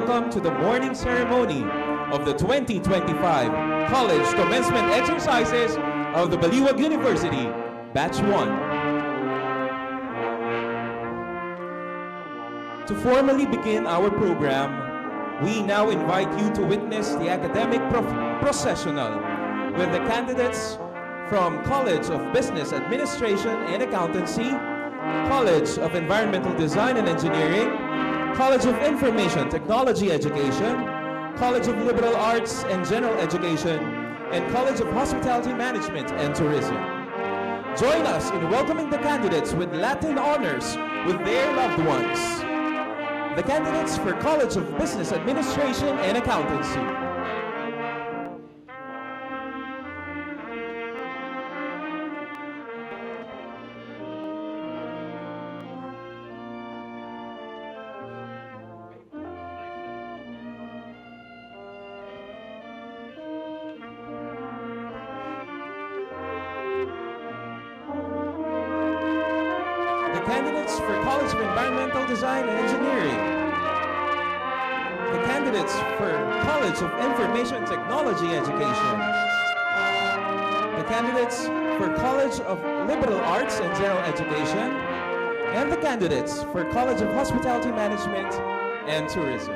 welcome to the morning ceremony of the 2025 College Commencement Exercises of the Baliwag University, Batch 1. To formally begin our program, we now invite you to witness the academic processional with the candidates from College of Business Administration and Accountancy, College of Environmental Design and Engineering, College of Information Technology Education, College of Liberal Arts and General Education, and College of Hospitality Management and Tourism. Join us in welcoming the candidates with Latin honors with their loved ones. The candidates for College of Business Administration and Accountancy. Candidates for College of Environmental Design and Engineering. The candidates for College of Information Technology Education. The candidates for College of Liberal Arts and General Education. And the candidates for College of Hospitality Management and Tourism.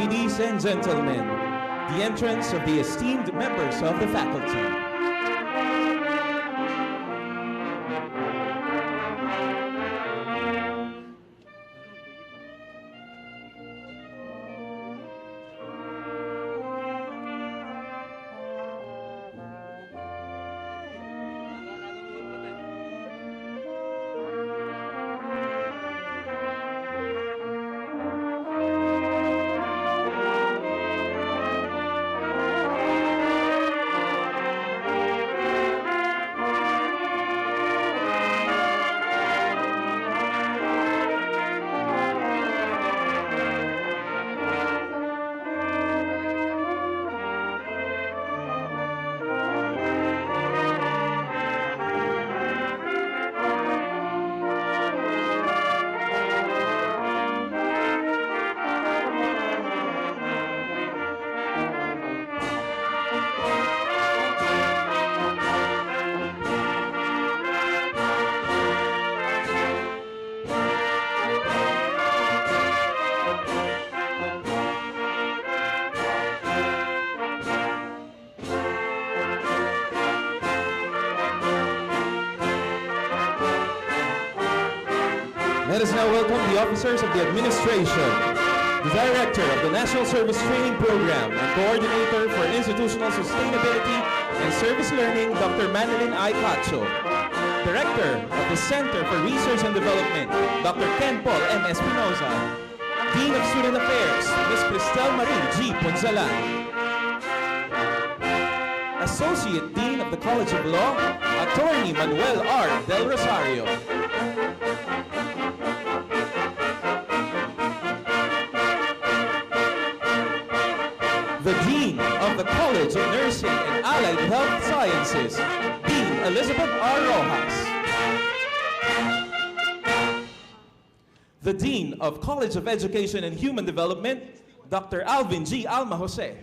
ladies and gentlemen, the entrance of the esteemed members of the faculty. Let us now welcome the officers of the administration, the director of the National Service Training Program and coordinator for institutional sustainability and service learning, Dr. Manilyn I. Cacho, director of the Center for Research and Development, Dr. Ken Paul M. Espinoza, Dean of Student Affairs, Ms. Cristel Marie G. Ponzalan, Associate Dean of the College of Law, Attorney Manuel R. Del Rosario, the Dean of the College of Nursing and Allied Health Sciences, Dean Elizabeth R. Rojas. The Dean of College of Education and Human Development, Dr. Alvin G. Alma Jose.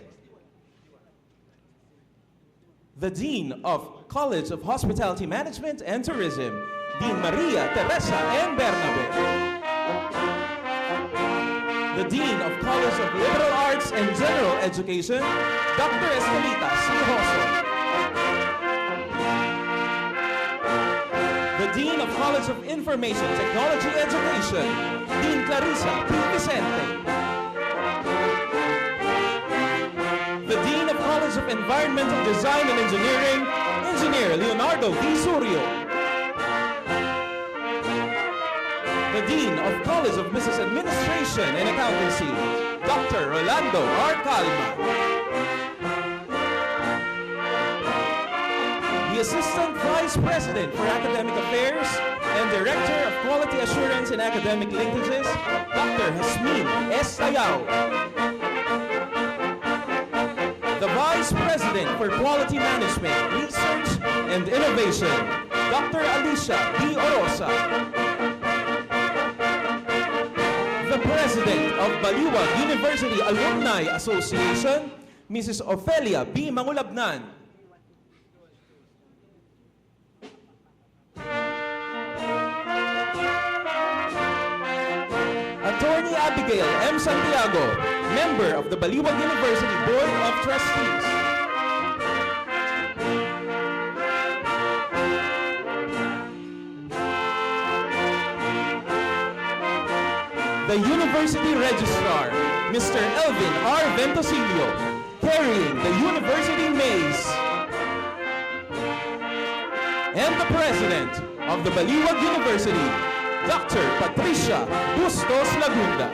The Dean of College of Hospitality Management and Tourism, Dean Maria Teresa M. Bernabe. The Dean of College of Liberal Arts and General Education, Dr. Estelita C. Hoso. The Dean of College of Information Technology Education, Dean Clarissa P. Vicente. The Dean of College of Environmental Design and Engineering, Engineer Leonardo V. Surio. The Dean of College of Business Administration and Accountancy, Dr. Rolando R. Calma. The Assistant Vice President for Academic Affairs and Director of Quality Assurance and Academic Linkages, Dr. Hasmin S. Ayao. The Vice President for Quality Management, Research and Innovation, Dr. Alicia B. Orosa. The President of Baliwag University Alumni Association, Mrs. Ofelia B. Mangulabnan. Attorney Abigail M. Santiago, member of the Baliwag University Board of Trustees. The University Registrar, Mr. Elvin R. Ventosilio, carrying the University Maze. And the President of the Baliwag University, Dr. Patricia Bustos Lagunda.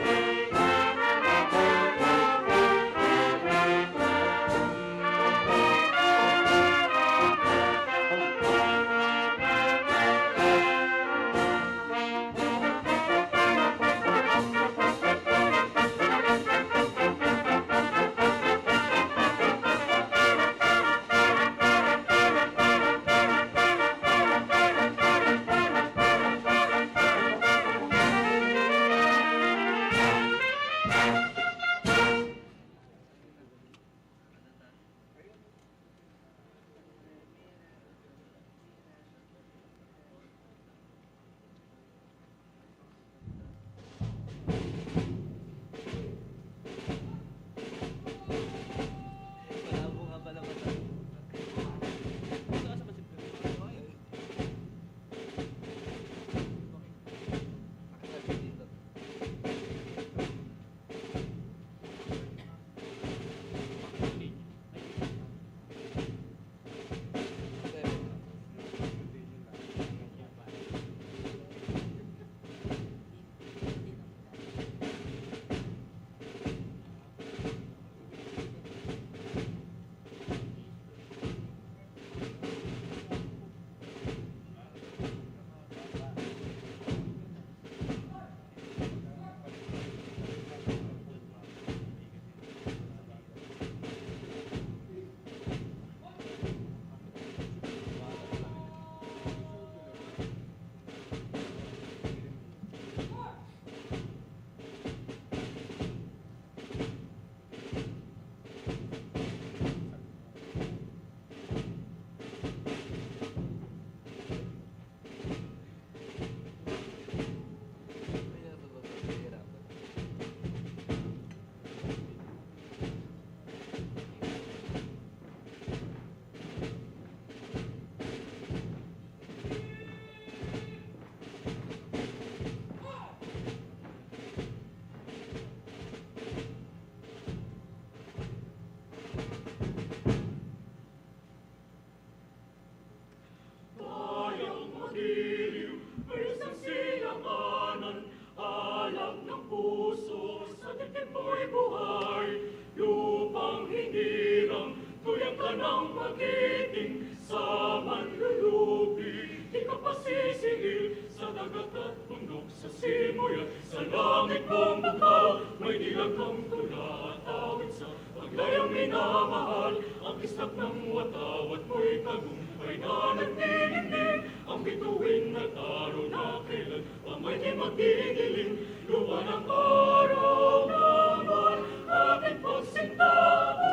Sa langit mong bukaw, may dilag kang tula at awit sa paglayang minamahal. Ang kislap ng watawat mo'y tagumpay na nagdilingding. Ang bituin at araw na kailan pa may di magdidilim. Luwa ng araw naman, ating pagsinta,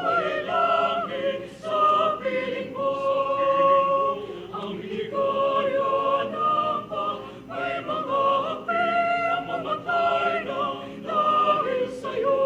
may langit sa piling mo. Ang ligaya ng pag may mga api, ang mamatay ng dahil sa'yo.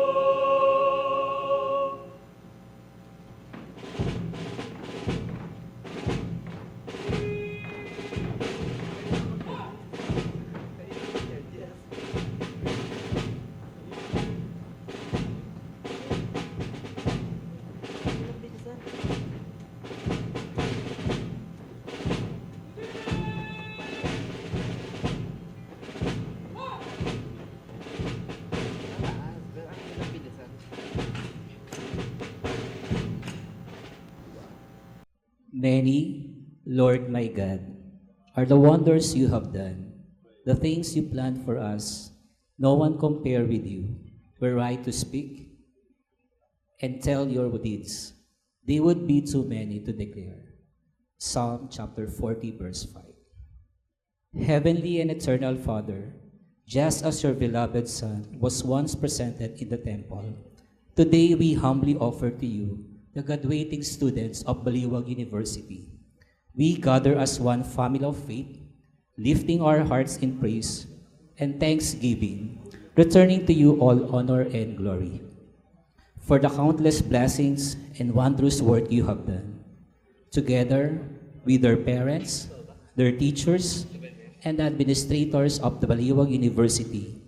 Many, Lord my God, are the wonders you have done, the things you planned for us. No one compare with you. Were I to speak and tell your deeds, they would be too many to declare. Psalm chapter 40, verse 5. Heavenly and eternal Father, just as your beloved Son was once presented in the temple, today we humbly offer to you the graduating students of Baliwag University. We gather as one family of faith, lifting our hearts in praise and thanksgiving, returning to you all honor and glory for the countless blessings and wondrous work you have done. Together with their parents, their teachers, and administrators of the Baliwag University,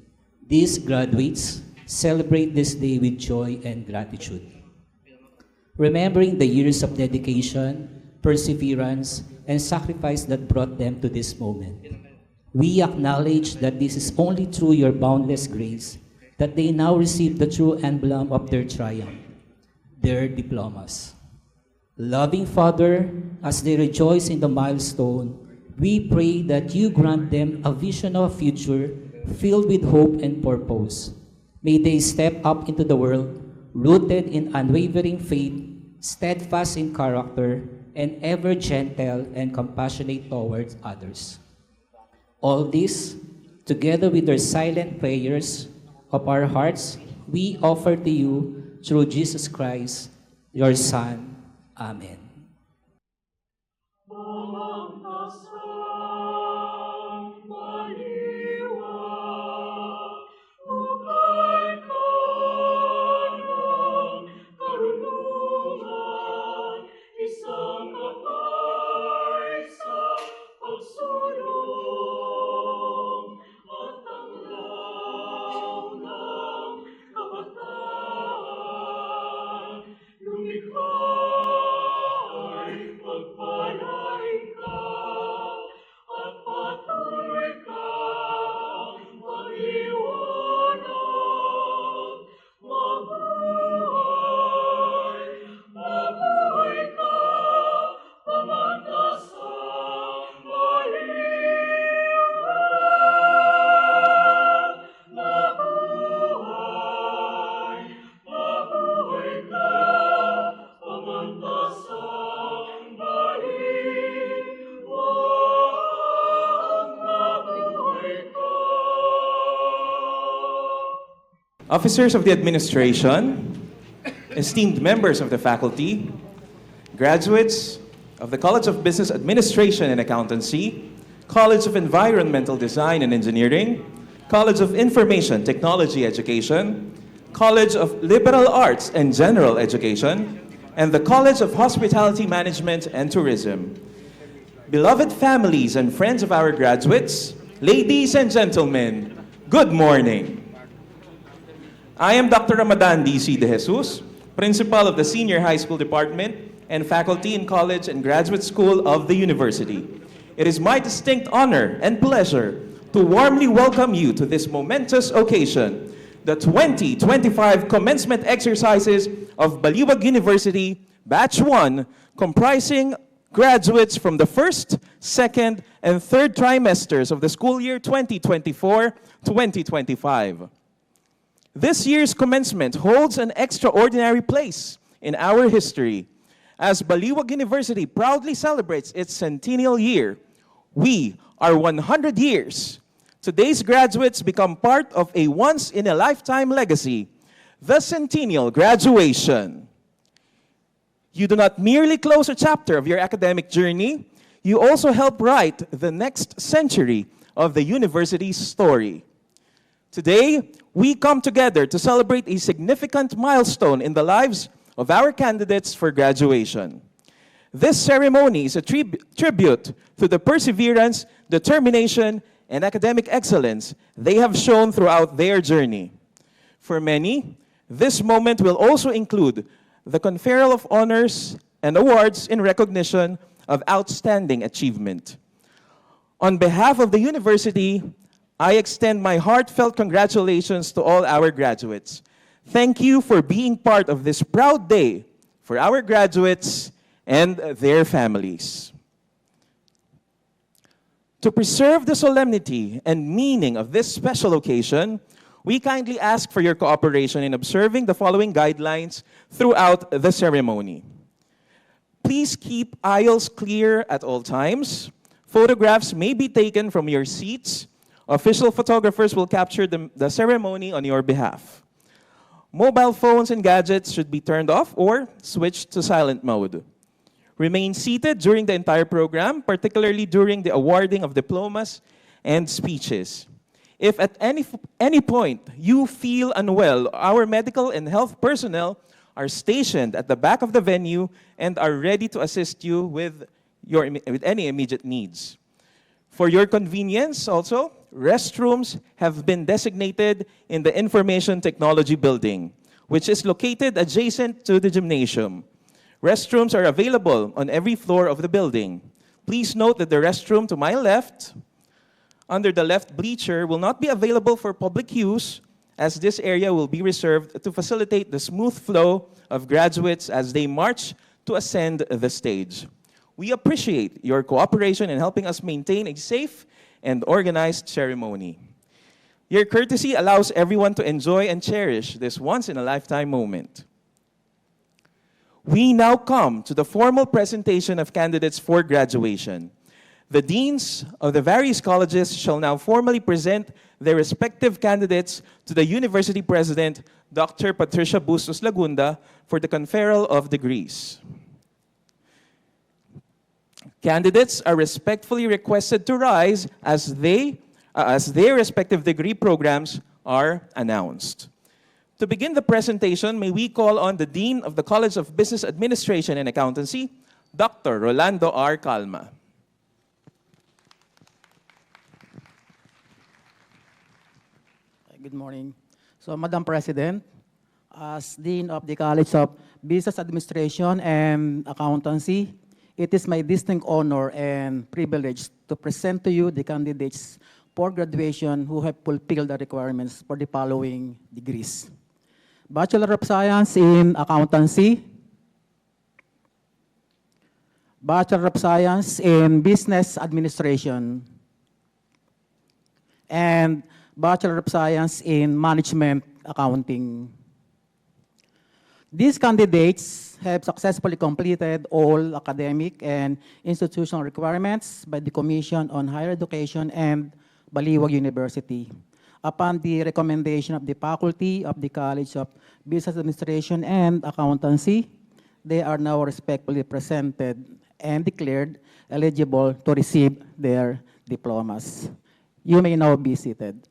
these graduates celebrate this day with joy and gratitude. Remembering the years of dedication, perseverance, and sacrifice that brought them to this moment, we acknowledge that this is only through your boundless grace that they now receive the true emblem of their triumph, their diplomas. Loving Father, as they rejoice in the milestone, we pray that you grant them a vision of a future filled with hope and purpose. May they step up into the world rooted in unwavering faith, steadfast in character, and ever gentle and compassionate towards others. All this, together with their silent prayers of our hearts, we offer to you through Jesus Christ, your Son. Amen. Officers of the administration, esteemed members of the faculty, graduates of the College of Business Administration and Accountancy, College of Environmental Design and Engineering, College of Information Technology Education, College of Liberal Arts and General Education, and the College of Hospitality Management and Tourism. Beloved families and friends of our graduates, ladies and gentlemen, good morning. I am Dr. Ramadan D.C. De Jesus, Principal of the Senior High School Department and Faculty in College and Graduate School of the University. It is my distinct honor and pleasure to warmly welcome you to this momentous occasion, the 2025 commencement exercises of Baliwag University, Batch 1, comprising graduates from the first, second, and third trimesters of the school year 2024-2025. This year's commencement holds an extraordinary place in our history as Baliwag University proudly celebrates its centennial year. We are 100 years. Today's graduates become part of a once-in-a-lifetime legacy, the centennial graduation. You do not merely close a chapter of your academic journey, you also help write the next century of the university's story. Today, we come together to celebrate a significant milestone in the lives of our candidates for graduation. This ceremony is a tribute to the perseverance, determination, and academic excellence they have shown throughout their journey. For many, this moment will also include the conferral of honors and awards in recognition of outstanding achievement. On behalf of the university, I extend my heartfelt congratulations to all our graduates. Thank you for being part of this proud day for our graduates and their families. To preserve the solemnity and meaning of this special occasion, we kindly ask for your cooperation in observing the following guidelines throughout the ceremony. Please keep aisles clear at all times. Photographs may be taken from your seats. Official photographers will capture the ceremony on your behalf. Mobile phones and gadgets should be turned off or switched to silent mode. Remain seated during the entire program, particularly during the awarding of diplomas and speeches. If at any point you feel unwell, our medical and health personnel are stationed at the back of the venue and are ready to assist you with any immediate needs. For your convenience also, restrooms have been designated in the Information Technology Building, which is located adjacent to the gymnasium. Restrooms are available on every floor of the building. Please note that the restroom to my left, under the left bleacher, will not be available for public use, as this area will be reserved to facilitate the smooth flow of graduates as they march to ascend the stage. We appreciate your cooperation in helping us maintain a safe and organized ceremony. Your courtesy allows everyone to enjoy and cherish this once-in-a-lifetime moment. We now come to the formal presentation of candidates for graduation. The deans of the various colleges shall now formally present their respective candidates to the University President, Dr. Patricia Bustos Lagunda, for the conferral of degrees. Candidates are respectfully requested to rise as their respective degree programs are announced. To begin the presentation, may we call on the Dean of the College of Business Administration and Accountancy, Dr. Rolando R. Calma. Good morning. So, Madam President, as Dean of the College of Business Administration and Accountancy, it is my distinct honor and privilege to present to you the candidates for graduation who have fulfilled the requirements for the following degrees. Bachelor of Science in Accountancy, Bachelor of Science in Business Administration, and Bachelor of Science in Management Accounting. These candidates have successfully completed all academic and institutional requirements by the Commission on Higher Education and Baliwag University. Upon the recommendation of the faculty of the College of Business Administration and Accountancy, they are now respectfully presented and declared eligible to receive their diplomas. You may now be seated.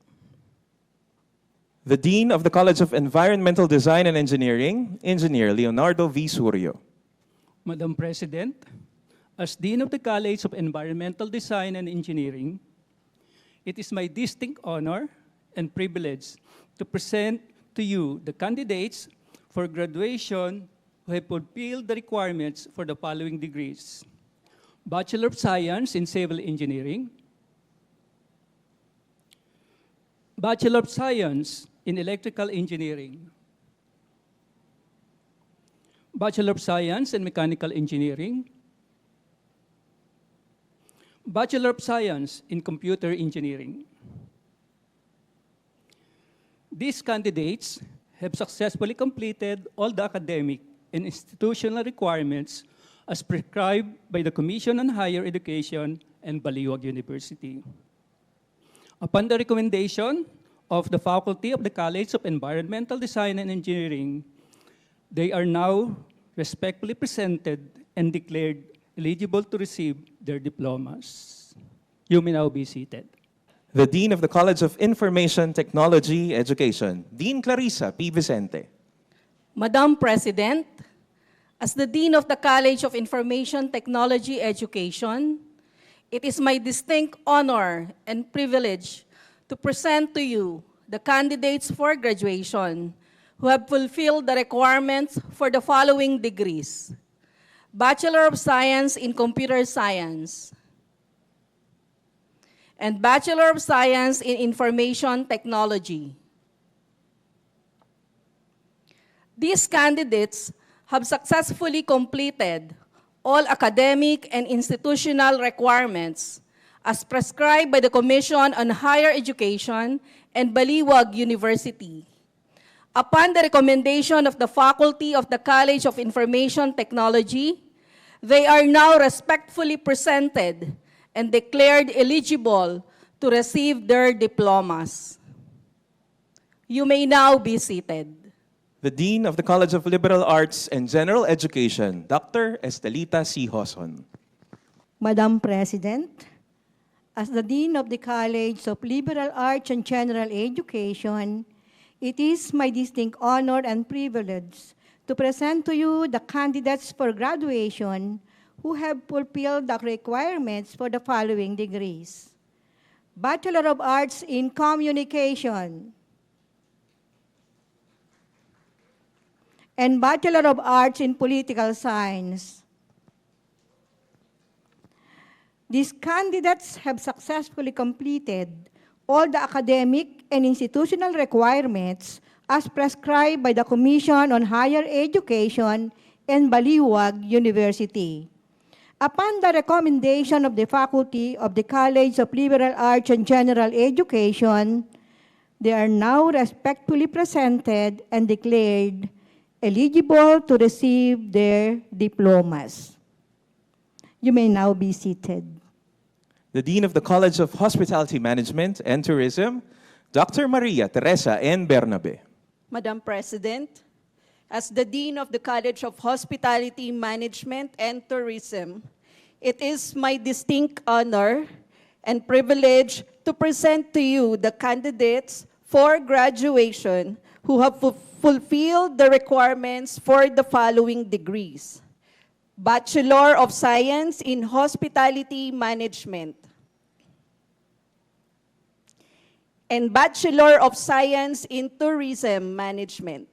The Dean of the College of Environmental Design and Engineering, Engineer Leonardo V. Surio. Madam President, as Dean of the College of Environmental Design and Engineering, it is my distinct honor and privilege to present to you the candidates for graduation who have fulfilled the requirements for the following degrees: Bachelor of Science in Civil Engineering, Bachelor of Science in Electrical Engineering, Bachelor of Science in Mechanical Engineering, Bachelor of Science in Computer Engineering. These candidates have successfully completed all the academic and institutional requirements as prescribed by the Commission on Higher Education and Baliwag University. Upon the recommendation of the faculty of the College of Environmental Design and Engineering, they are now respectfully presented and declared eligible to receive their diplomas. You may now be seated. The Dean of the College of Information Technology Education, Dean Clarissa P. Vicente. Madam President, as the Dean of the College of Information Technology Education, it is my distinct honor and privilege to present to you the candidates for graduation who have fulfilled the requirements for the following degrees: Bachelor of Science in Computer Science and Bachelor of Science in Information Technology. These candidates have successfully completed all academic and institutional requirements as prescribed by the Commission on Higher Education and Baliwag University. Upon the recommendation of the faculty of the College of Information Technology, they are now respectfully presented and declared eligible to receive their diplomas. You may now be seated. The Dean of the College of Liberal Arts and General Education, Dr. Estelita C. Hoson. Madam President, as the Dean of the College of Liberal Arts and General Education, it is my distinct honor and privilege to present to you the candidates for graduation who have fulfilled the requirements for the following degrees: Bachelor of Arts in Communication and Bachelor of Arts in Political Science. These candidates have successfully completed all the academic and institutional requirements as prescribed by the Commission on Higher Education and Baliwag University. Upon the recommendation of the faculty of the College of Liberal Arts and General Education, they are now respectfully presented and declared eligible to receive their diplomas. You may now be seated. The Dean of the College of Hospitality Management and Tourism, Dr. Maria Teresa N. Bernabe. Madam President, as the Dean of the College of Hospitality Management and Tourism, it is my distinct honor and privilege to present to you the candidates for graduation who have fulfilled the requirements for the following degrees: Bachelor of Science in Hospitality Management and Bachelor of Science in Tourism Management.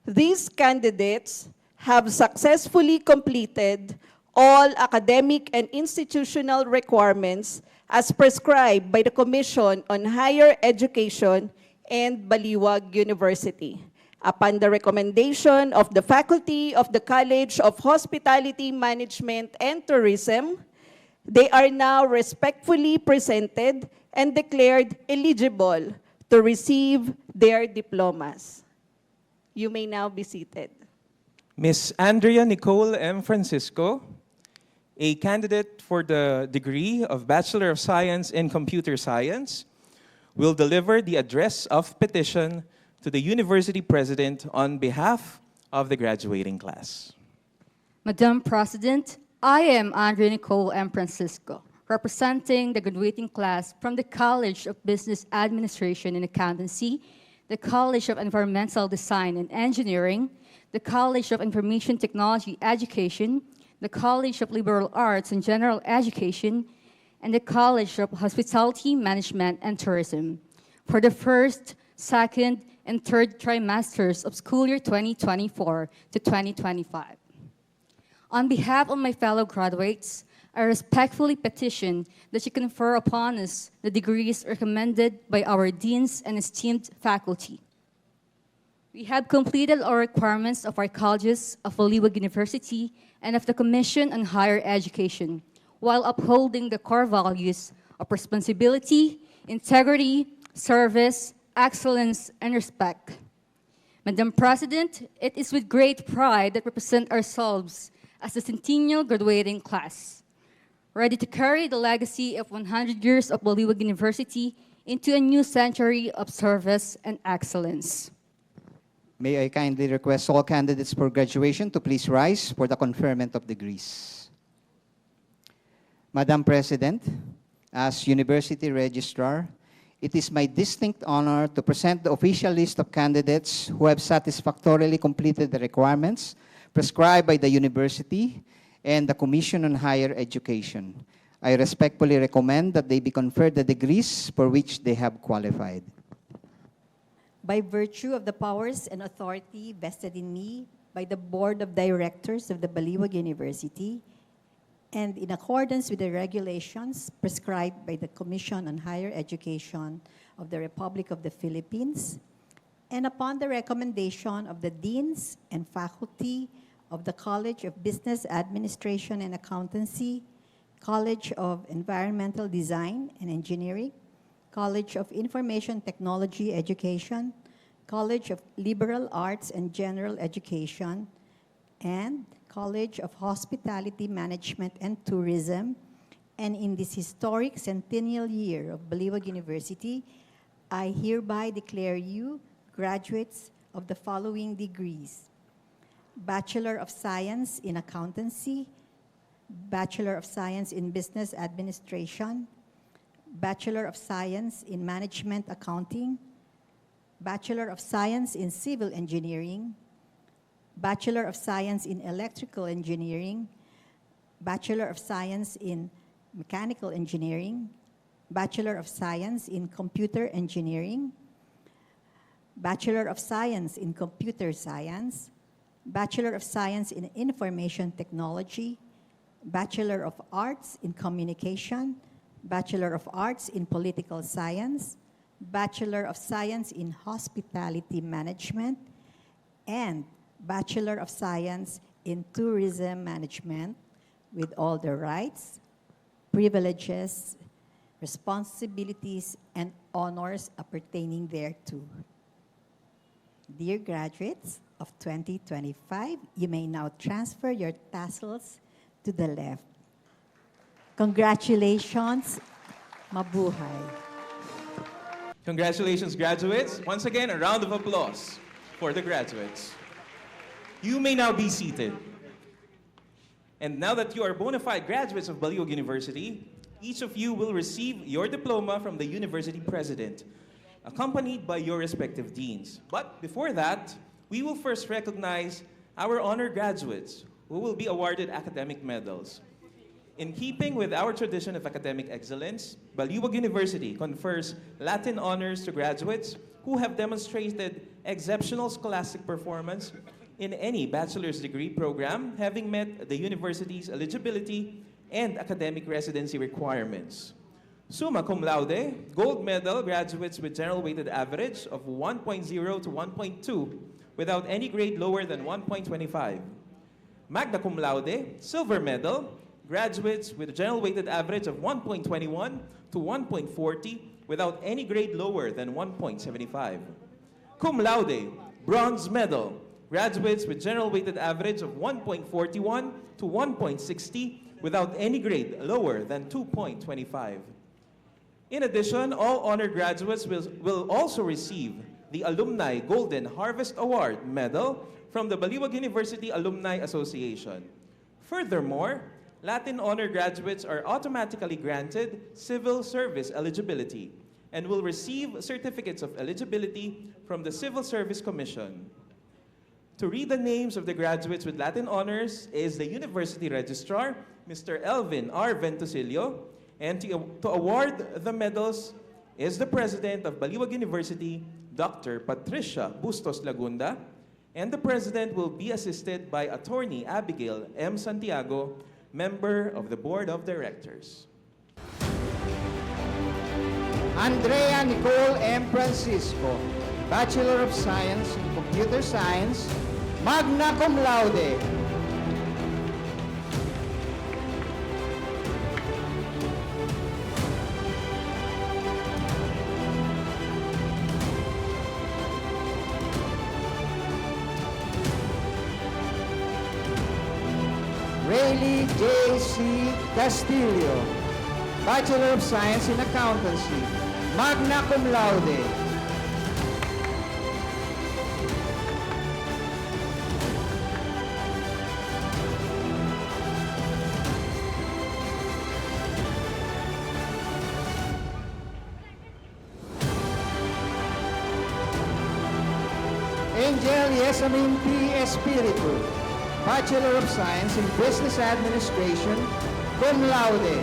These candidates have successfully completed all academic and institutional requirements as prescribed by the Commission on Higher Education and Baliwag University. Upon the recommendation of the faculty of the College of Hospitality Management and Tourism, they are now respectfully presented and declared eligible to receive their diplomas. You may now be seated. Ms. Andrea Nicole M. Francisco, a candidate for the degree of Bachelor of Science in Computer Science, will deliver the address of petition to the university president on behalf of the graduating class. Madam President, I am Andrea Nicole M. Francisco, representing the graduating class from the College of Business Administration and Accountancy, the College of Environmental Design and Engineering, the College of Information Technology Education, the College of Liberal Arts and General Education, and the College of Hospitality Management and Tourism for the first, second, and third trimesters of school year 2024 to 2025. On behalf of my fellow graduates, I respectfully petition that you confer upon us the degrees recommended by our deans and esteemed faculty. We have completed all requirements of our colleges, of Baliwag University, and of the Commission on Higher Education, while upholding the core values of responsibility, integrity, service, excellence, and respect. Madam President, it is with great pride that we present ourselves as the centennial graduating class, ready to carry the legacy of 100 years of Baliwag University into a new century of service and excellence. May I kindly request all candidates for graduation to please rise for the conferment of degrees. Madam President, as University Registrar, it is my distinct honor to present the official list of candidates who have satisfactorily completed the requirements prescribed by the University and the Commission on Higher Education. I respectfully recommend that they be conferred the degrees for which they have qualified. By virtue of the powers and authority vested in me by the Board of Directors of the Baliwag University, and in accordance with the regulations prescribed by the Commission on Higher Education of the Republic of the Philippines, and upon the recommendation of the deans and faculty of the College of Business Administration and Accountancy, College of Environmental Design and Engineering, College of Information Technology Education, College of Liberal Arts and General Education, and College of Hospitality Management and Tourism, and in this historic centennial year of Baliwag University, I hereby declare you graduates of the following degrees: Bachelor of Science in Accountancy, Bachelor of Science in Business Administration, Bachelor of Science in Management Accounting, Bachelor of Science in Civil Engineering, Bachelor of Science in Electrical Engineering, Bachelor of Science in Mechanical Engineering, Bachelor of Science in Computer Engineering, Bachelor of Science in Computer Science, Bachelor of Science in Information Technology, Bachelor of Arts in Communication, Bachelor of Arts in Political Science, Bachelor of Science in Hospitality Management, and Bachelor of Science in Tourism Management, with all the rights, privileges, responsibilities, and honors appertaining thereto. Dear graduates of 2025, you may now transfer your tassels to the left. Congratulations, mabuhay. Congratulations, graduates. Once again, a round of applause for the graduates. You may now be seated. And now that you are bona fide graduates of Baliwag University, each of you will receive your diploma from the university president, accompanied by your respective deans. But before that, we will first recognize our honor graduates who will be awarded academic medals. In keeping with our tradition of academic excellence, Baliwag University confers Latin honors to graduates who have demonstrated exceptional scholastic performance in any bachelor's degree program, having met the university's eligibility and academic residency requirements. Summa cum laude, gold medal graduates with general weighted average of 1.0 to 1.2 without any grade lower than 1.25. Magna cum laude, silver medal, graduates with a general weighted average of 1.21 to 1.40 without any grade lower than 1.75. Cum laude, bronze medal, graduates with general weighted average of 1.41 to 1.60 without any grade lower than 2.25. In addition, all honor graduates will also receive the Alumni Golden Harvest Award Medal from the Baliwag University Alumni Association. Furthermore, Latin honor graduates are automatically granted civil service eligibility and will receive certificates of eligibility from the Civil Service Commission. To read the names of the graduates with Latin honors is the University Registrar, Mr. Elvin R. Ventusilio, and to award the medals is the President of Baliwag University, Dr. Patricia Bustos Lagunda, and the President will be assisted by Attorney Abigail M. Santiago, member of the Board of Directors. Andrea Nicole M. Francisco. Bachelor of Science in Computer Science, magna cum laude. Rayleigh J.C. Castillo, Bachelor of Science in Accountancy, magna cum laude. Angel Yesamin P. Espiritu, Bachelor of Science in Business Administration, cum laude.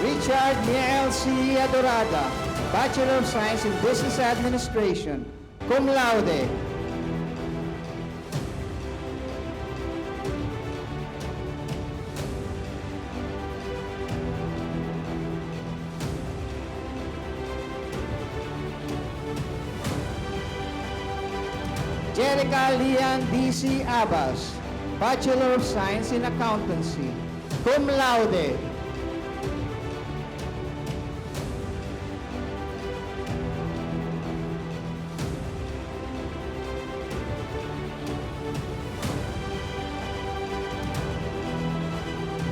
Richard Miel C. Adorada, Bachelor of Science in Business Administration, cum laude. Jerica Lian D.C. Abbas, Bachelor of Science in Accountancy, cum laude.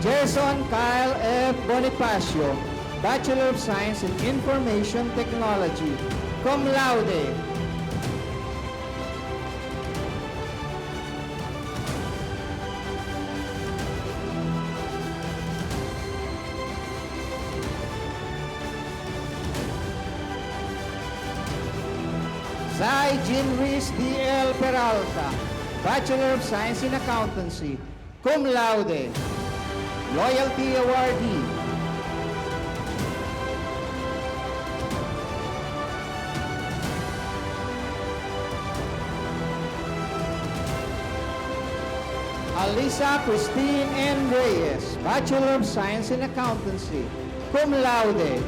Jason Kyle F. Bonifacio, Bachelor of Science in Information Technology, cum laude. Zai Jinris D.L. Peralta, Bachelor of Science in Accountancy, cum laude. Loyalty awardee. Alisa Christine N. Reyes, Bachelor of Science in Accountancy, cum laude.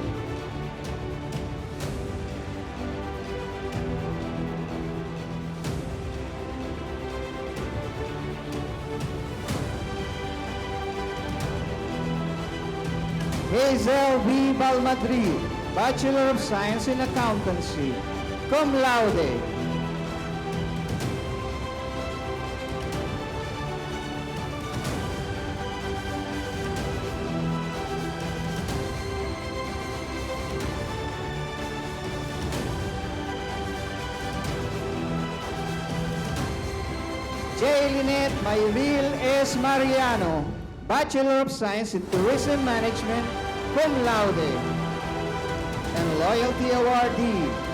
Hazel V. Balmadrid, Bachelor of Science in Accountancy, cum laude. J. Lynette Mayril S. Mariano, Bachelor of Science in Tourism Management, cum laude. And Loyalty awardee.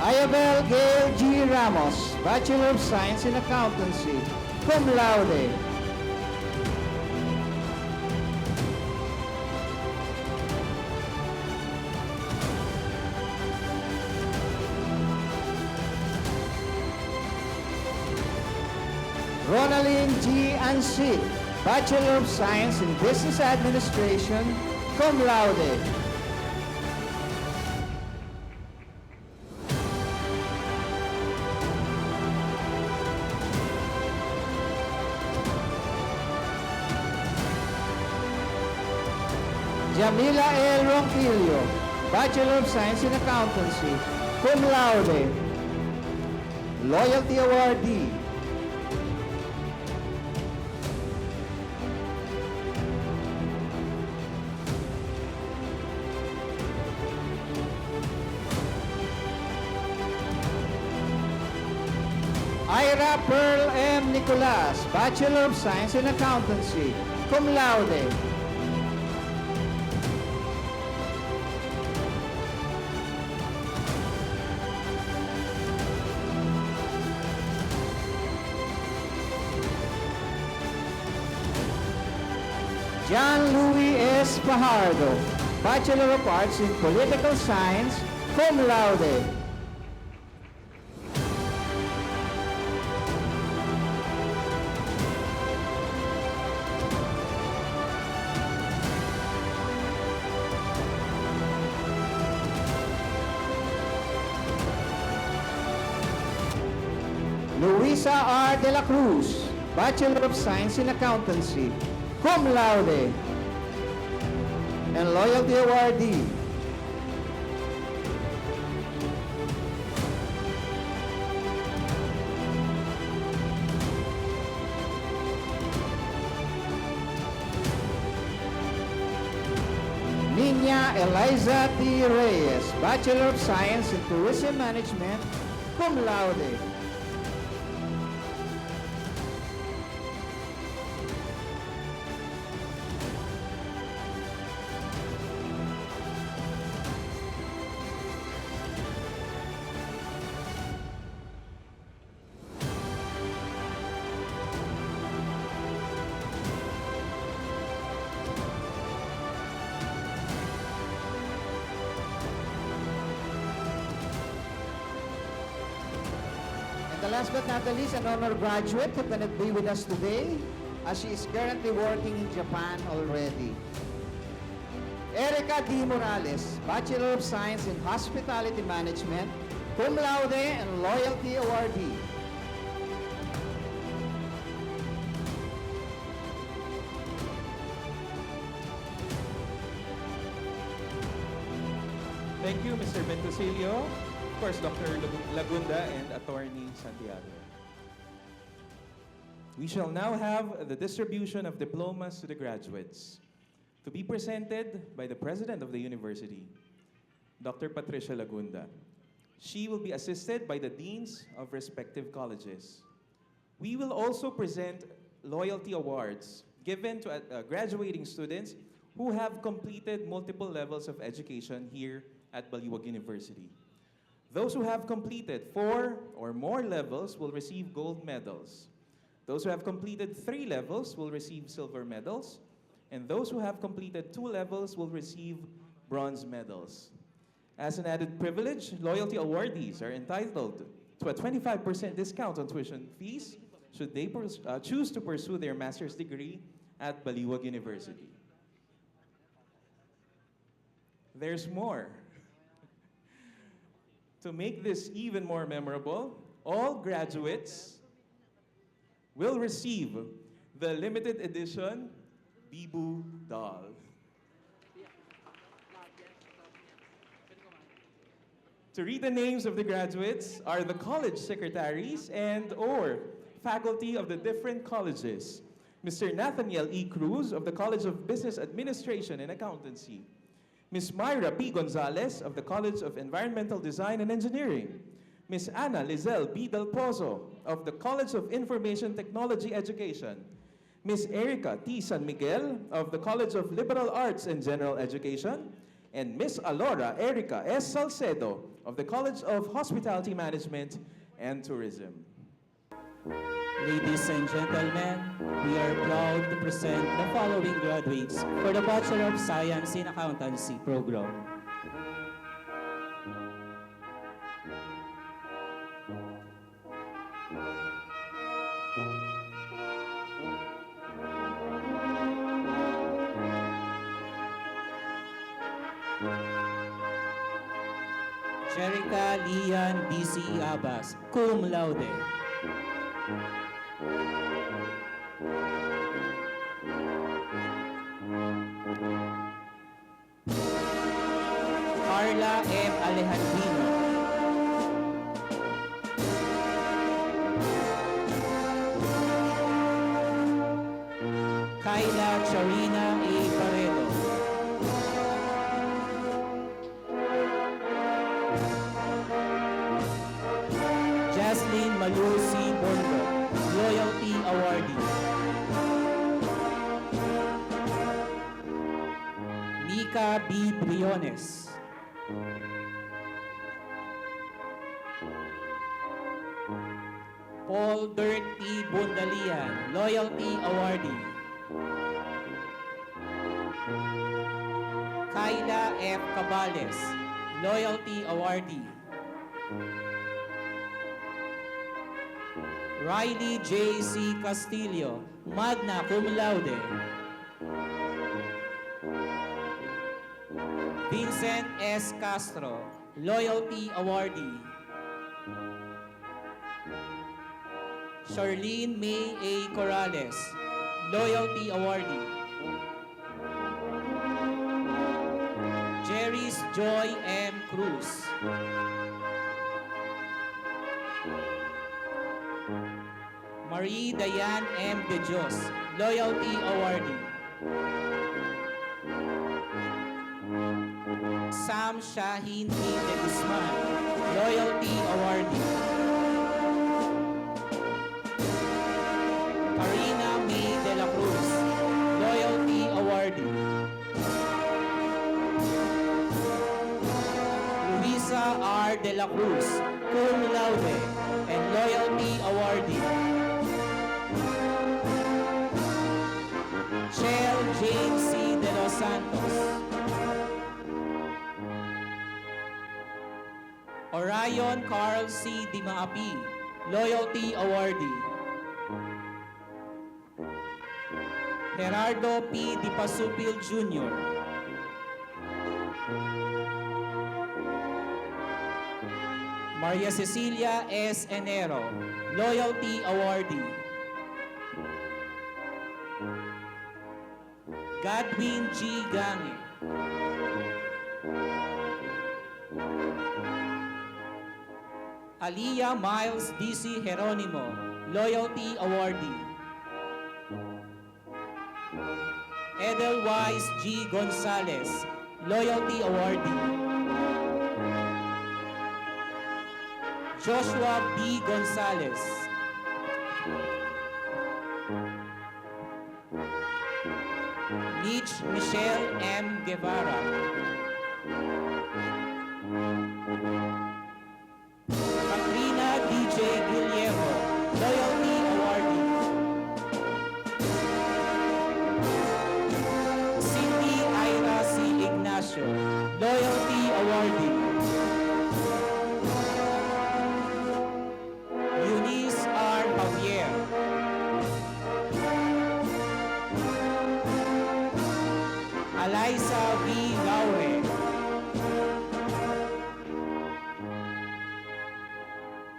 Ayabel Gail G. Ramos, Bachelor of Science in Accountancy, cum laude. Ronaline G. Ansit, Bachelor of Science in Business Administration, cum laude. Jamila L. Ronquillo, Bachelor of Science in Accountancy, cum laude. Loyalty awardee. Ira Pearl M. Nicolas, Bachelor of Science in Accountancy, cum laude. John Louis S. Fajardo, Bachelor of Arts in Political Science, cum laude. Luisa R. De la Cruz, Bachelor of Science in Accountancy, cum laude. And Loyalty Awardee, Nina Eliza T. Reyes, Bachelor of Science in Tourism Management, cum laude. And the last but not the least, an honor graduate who cannot be with us today as she is currently working in Japan already. Erica D. Morales, Bachelor of Science in Hospitality Management, cum laude and Loyalty Awardee. Thank you, Mr. Ventusilio. Of course, Dr. Lagunda and Attorney Santiago. We shall now have the distribution of diplomas to the graduates, to be presented by the President of the University, Dr. Patricia Lagunda. She will be assisted by the deans of respective colleges. We will also present loyalty awards given to graduating students who have completed multiple levels of education here at Baliwag University. Those who have completed 4 or more levels will receive gold medals. Those who have completed 3 levels will receive silver medals, and those who have completed 2 levels will receive bronze medals. As an added privilege, loyalty awardees are entitled to a 25% discount on tuition fees should they choose to pursue their master's degree at Baliwag University. There's more. To make this even more memorable, all graduates will receive the limited edition Bibu doll. To read the names of the graduates are the college secretaries and/or faculty of the different colleges. Mr. Nathaniel E. Cruz of the College of Business Administration and Accountancy. Ms. Myra P. Gonzalez of the College of Environmental Design and Engineering. Ms. Ana Lizelle B. Del Pozo of the College of Information Technology Education. Ms. Erica T. San Miguel of the College of Liberal Arts and General Education. And Ms. Alora Erica S. Salcedo of the College of Hospitality Management and Tourism. Ladies and gentlemen, we are proud to present the following graduates for the Bachelor of Science in Accountancy program. Jerica Lian B.C. Abbas, cum laude. Carla M. Alejandrino. Kayla Charina A. Barredo. Jaslyn Malusi awardee. Mika B. Briones. Paul Dirt T. Bundalian, Loyalty Awardee. Kyla F. Cabales, Loyalty Awardee. Riley J. C. Castillo, Magna Cum Laude. Vincent S. Castro, Loyalty Awardee. Charlene May A. Corrales, Loyalty Awardee. Jerry's Joy M. Cruz. Marie Diane M. De Dios, Loyalty Awardee. Sam Shaheen P. De Guzman, Loyalty Awardee. Karina May De La Cruz, Loyalty Awardee. Luisa R. De La Cruz, Cum Laude, and Loyalty Awardee. Chel James C. De Los Santos. Orion Carl C. Di Maapi, Loyalty Awardee. Gerardo P. Di Pasupil Jr. Maria Cecilia S. Enero, Loyalty Awardee. Godwin G. Gange. Aliyah Miles D.C. Jeronimo, Loyalty Awardee. Edelweiss G. Gonzalez, Loyalty Awardee. Joshua B. Gonzalez. Mitch Michelle M. Guevara. Katrina DJ Guillermo, Loyalty Awardee. Cindy Ira C. Ignacio, Loyalty Awardee. Eunice R. Javier. Eliza V. Laure.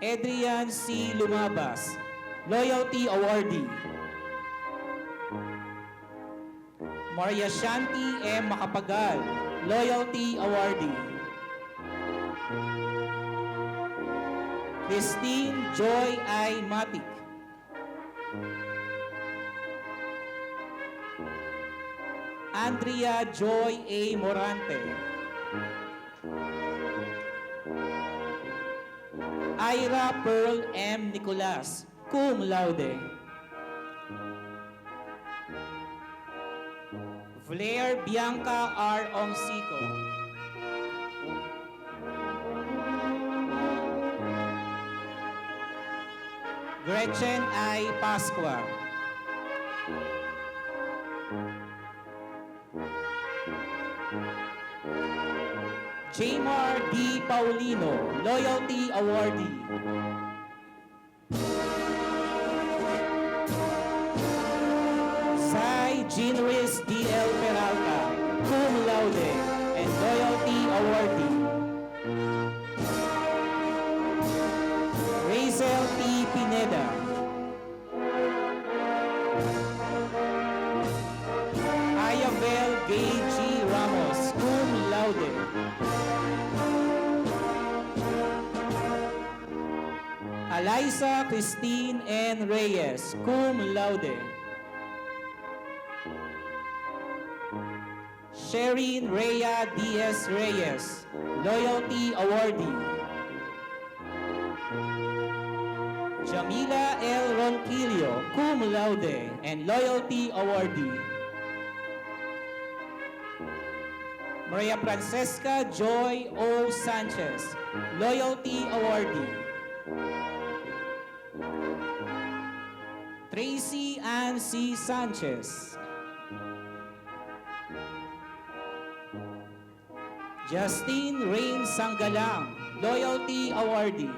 Adrian C. Lumabas, Loyalty Awardee. Maria Shanti M. Macapagal, Loyalty Awardee. Christine Joy I. Matic. Andrea Joy A. Morante. Ira Pearl M. Nicolas, Cum Laude. Blair Bianca R. Ongsico. Gretchen I. Pasqua. Jamar D. Paulino, Loyalty Awardee. Zai Jinris D. L. Peralta, Cum Laude, and Loyalty Awardee. Razel T. Pineda. Ayabel Gay G. Ramos, Cum Laude. Eliza Christine N. Reyes, Cum Laude. Sherin Rhea D.S. Reyes, Loyalty Awardee. Jamila L. Ronquillo, cum laude and loyalty awardee. Maria Francesca Joy O. Sanchez, loyalty awardee. Tracy Ann C. Sanchez. Justine Rain Sanggalang, loyalty awardee.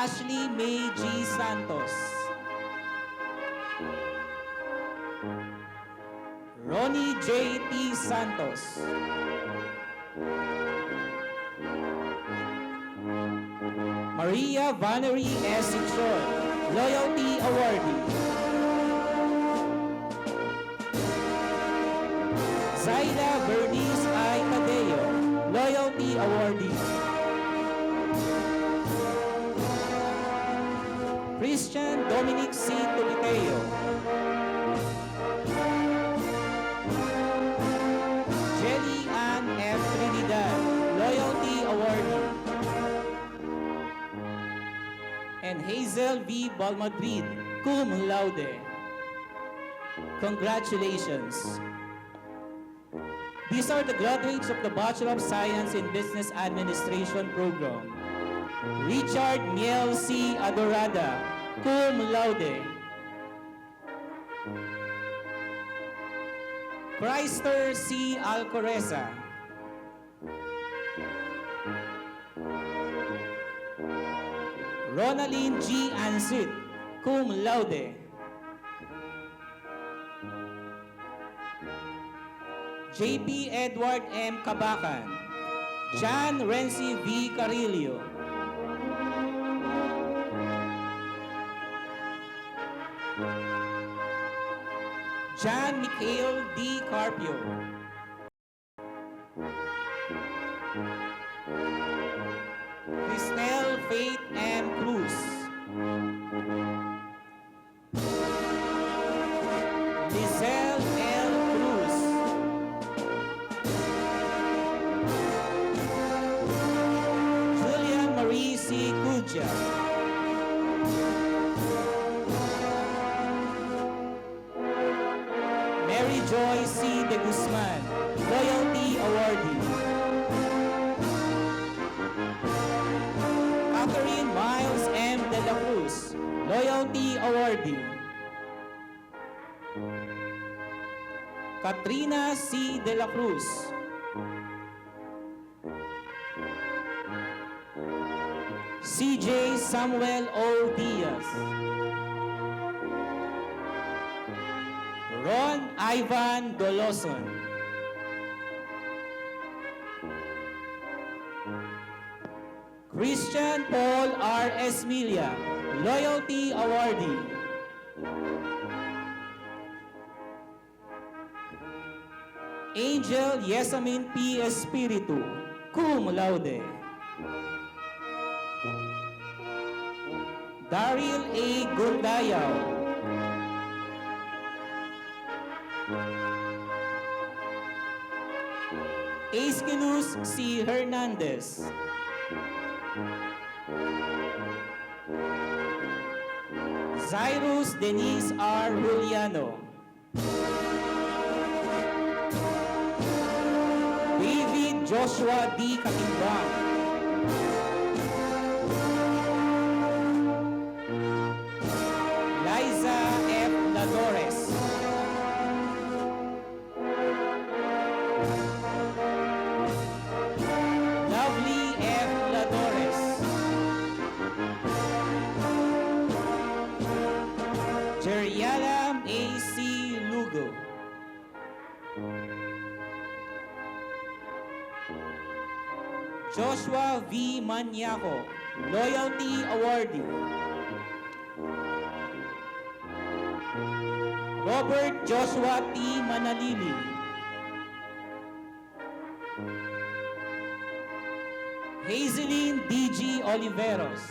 Ashley May G. Santos. Ronnie J. T. Santos. Maria Vanery S. Sichon, loyalty awardee. Zaida Bernice I. Tadeo, loyalty awardee. Christian Dominic C. Toliteo. Jelly Ann F. Trinidad, loyalty awardee. And Hazel V. Balmadrid, cum laude. Congratulations. These are the graduates of the Bachelor of Science in Business Administration program. Richard Miel C. Adorada, cum laude. Chrysler C. Alcoreza. Ronaline G. Ansit, cum laude. JP Edward M. Kabakan. John Renzi V. Carillo. John Mikhail D. Carpio. Cristel Faith M. Cruz. Lizelle L. Cruz. Julian Marie C. Cuja. Mary Joy C. De Guzman, loyalty awardee. Catherine Miles M. De La Cruz, loyalty awardee. Katrina C. De La Cruz. CJ Samuel O. Diaz. Ron Ivan Doloson. Christian Paul R. Esmilia, loyalty awardee. Angel Yesamin P. Espiritu, cum laude. Daryl A. Gundayaw. Aiskinus C. Hernandez. Cyrus Denise R. Juliano. David Joshua D. Katimbang. Liza F. Ladores. Lovely F. Ladores. Jerialam A. C. Lugo. Joshua V. Maniaco, loyalty awardee. Robert Joshua T. Manalili. Hazeline D.G. Oliveros.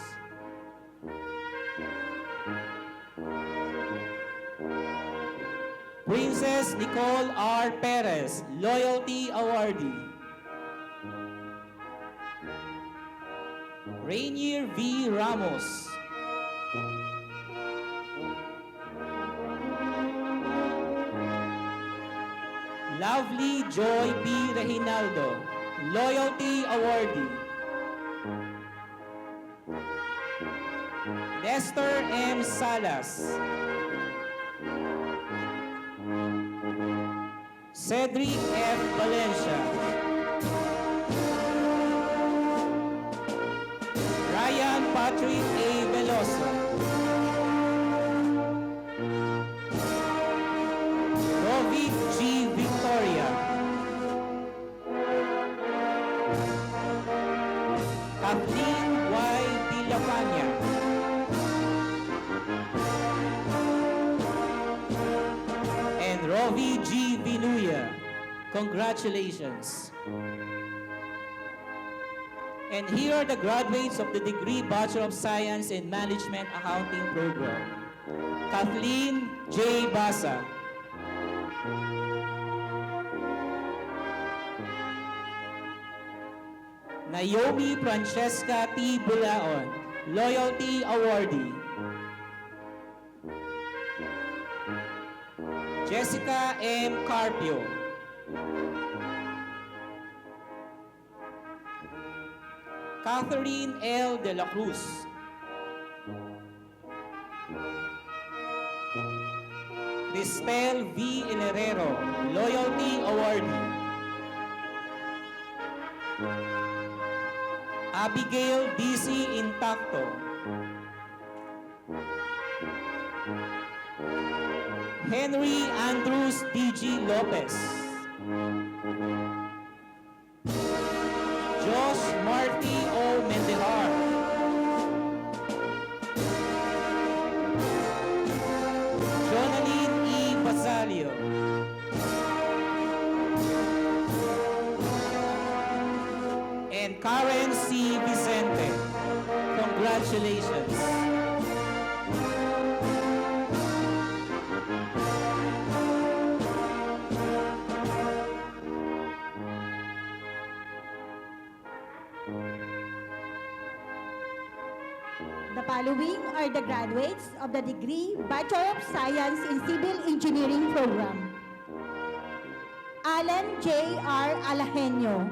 Princess Nicole R. Perez, loyalty awardee. Rainier V. Ramos. Lovely Joy B. Reginaldo, Loyalty Awardee. Lester M. Salas. Cedric F. Valencia. Ryan Patrick A. Veloso. Rovic G. Victoria. Kathleen Y. Villafania. And Rovi G. Vinuya. Congratulations. And here are the graduates of the degree Bachelor of Science in Management Accounting program. Kathleen J. Basa. Naomi Francesca T. Bulaon, Loyalty Awardee. Jessica M. Carpio. Catherine L. De La Cruz. Cristel V. Ilerero, Loyalty Awardee. Abigail D.C. Intacto. Henry Andrews D.G. Lopez. Josh Marty O. Mendejar. Jonalyn E. Basalio. And Karen C. Vicente. Congratulations. The following are the graduates of the degree Bachelor of Science in Civil Engineering program. Alan J. R. Alajenio.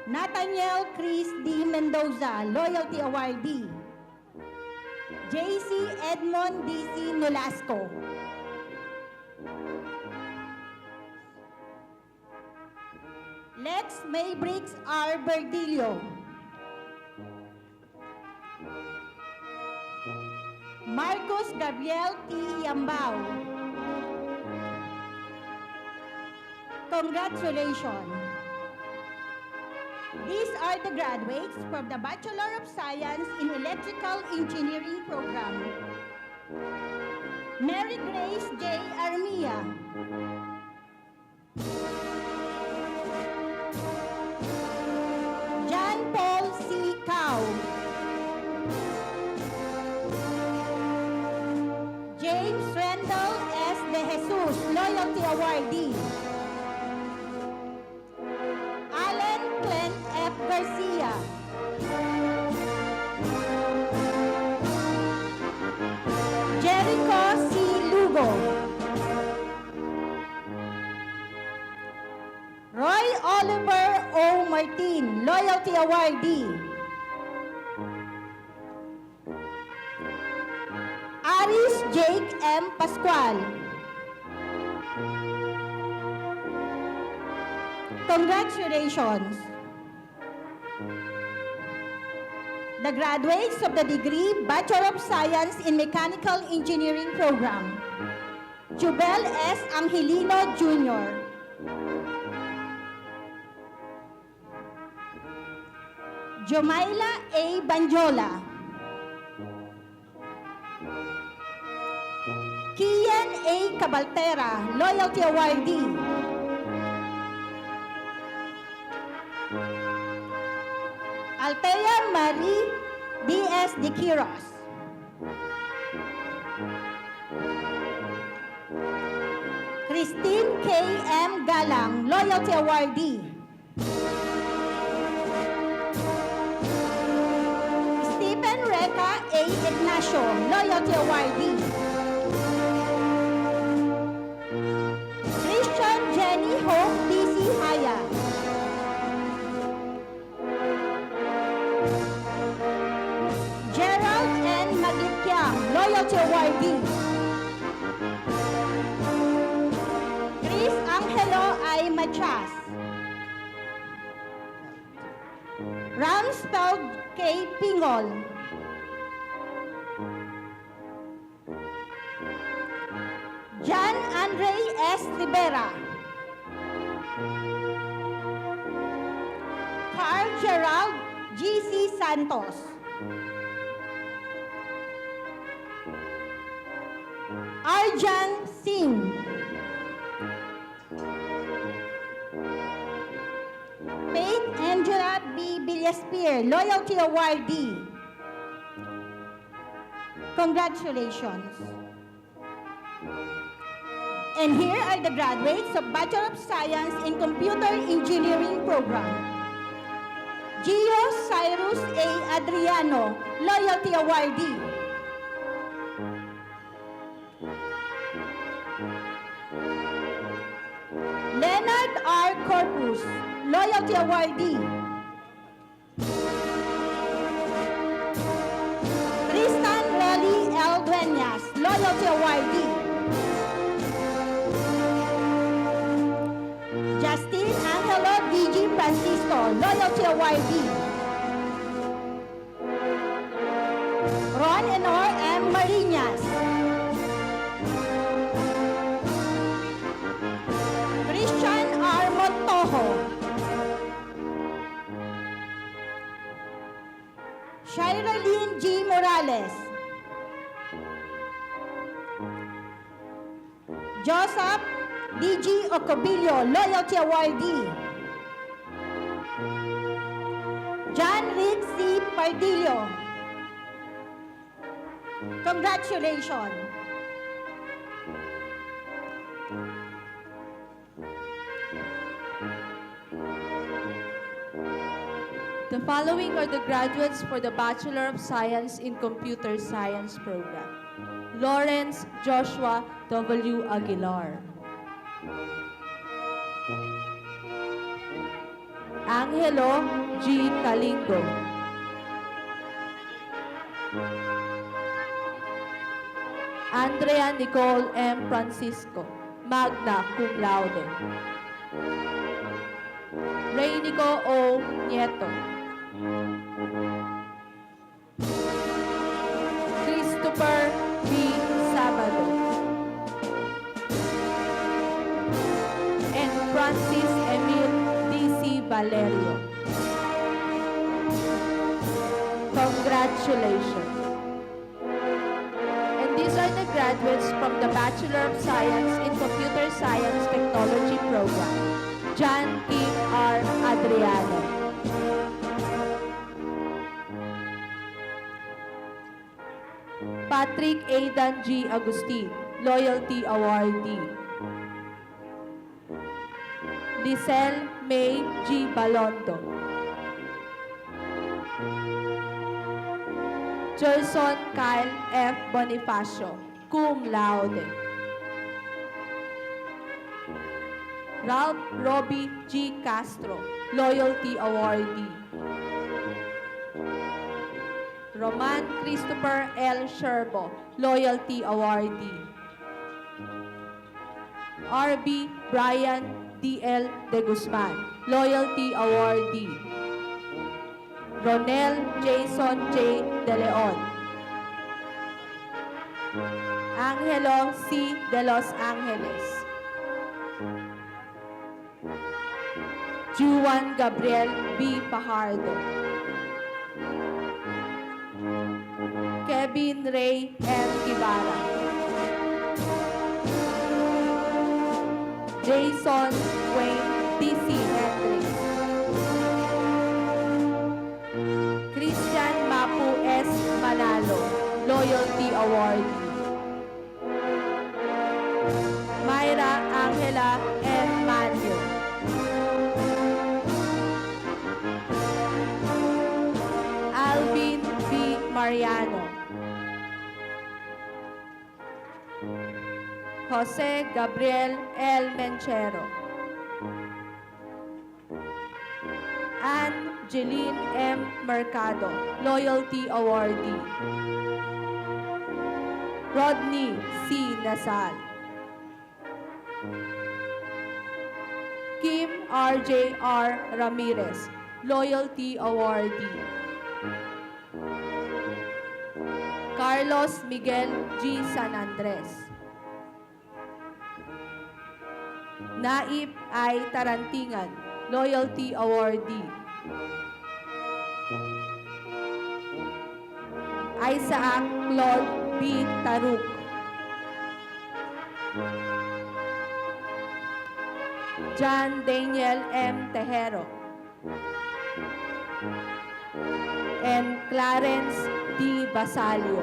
Nathaniel Chris D. Mendoza, Loyalty Awardee. J.C. Edmond D.C. Nolasco. Lex Maybricks R. Berdillo. Marcos Gabriel T. Yambao. Congratulations. These are the graduates from the Bachelor of Science in Electrical Engineering program. Mary Grace J. Armia. John Paul C. Cao. James Randall S. De Jesus, Loyalty Awardee. Alan Clint F. Garcia. Jericho C. Lugo. Roy Oliver O. Martin, Loyalty Awardee. Aris Jake M. Pascual. Congratulations. The graduates of the degree Bachelor of Science in Mechanical Engineering program. Jubel S. Angelino Jr. Jomaila A. Banjola. Kian A. Cabaltera, Loyalty Awardee. Altea Marie D.S. De Quiros. Christine K.M. Galang, Loyalty Awardee. Stephen Reka A. Ignacio, Loyalty Awardee. Christian Jenny Hope D.C. Haya. Gerald N. Maglikyang, Loyalty Awardee. Chris Angelo I. Machas. Ramsfeld K. Pingol. John Andre S. Rivera. Carl Gerald G.C. Santos. Arjan Singh. Faith Angela B. Villaspier, Loyalty Awardee. Congratulations. And here are the graduates of Bachelor of Science in Computer Engineering Program. Gio Cyrus A. Adriano, Loyalty Awardee. Leonard R. Corpus, Loyalty Awardee. Tristan Relly L. Dueñas, Loyalty Awardee. Justin Angelo D.G. Francisco, Loyalty Awardee. Ron Enor M. Marinas. Christian R. Montojo. Shirlene G. Morales. Joseph D.G. Ocobillo, Loyalty Awardee. John Rick C. Pardillo. Congratulations. The following are the graduates for the Bachelor of Science in Computer Science program. Lawrence Joshua W. Aguilar. Angelo G. Calingo. Andrea Nicole M. Francisco, magna cum laude. Reinico O. Nieto. Christopher B. Sabado. And Francis Emil D.C. Valerio. Congratulations. And these are the graduates from the Bachelor of Science in Computer Science Technology program. John Kim R. Adriano. Patrick Aidan G. Agustin, Loyalty Awardee. Lisel May G. Balondo. Joyson Kyle F. Bonifacio, cum laude. Ralph Robbie G. Castro, Loyalty Awardee. Roman Christopher L. Sherbo, Loyalty Awardee. R.B. Brian D.L. De Guzman, Loyalty Awardee. Ronel Jason J. De Leon. Angelo C. De Los Angeles. Juan Gabriel B. Fajardo. Kevin Ray M. Guevara. Jason Wayne T.C. Hendricks. Christian Mapu S. Manalo, Loyalty Awardee. Myra Ang Angela M. Manlio. Alvin B. Mariano. Jose Gabriel L. Menchero. Ann Jeline M. Mercado, Loyalty Awardee. Rodney C. Nasal. Kim R.J.R. Ramirez, Loyalty Awardee. Carlos Miguel G. San Andres. Naip I. Tarantingan, Loyalty Awardee. Isaac Claude B. Taruk. John Daniel M. Tejero. And Clarence D. Basalio,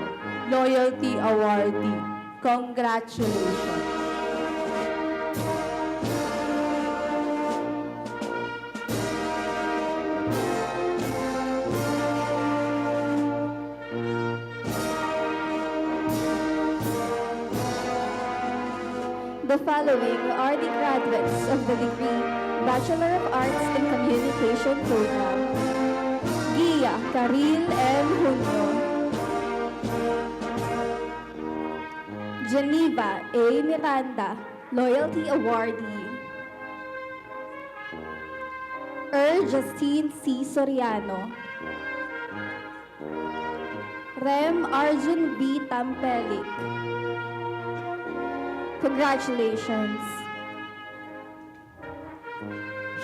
Loyalty Awardee. Congratulations. The following are the graduates of the degree Bachelor of Arts in Communication program. Gia Karil M. Junio. Geneva A. Miranda, Loyalty Awardee. Justine C. Soriano. Rem Arjun B. Tampelik. Congratulations.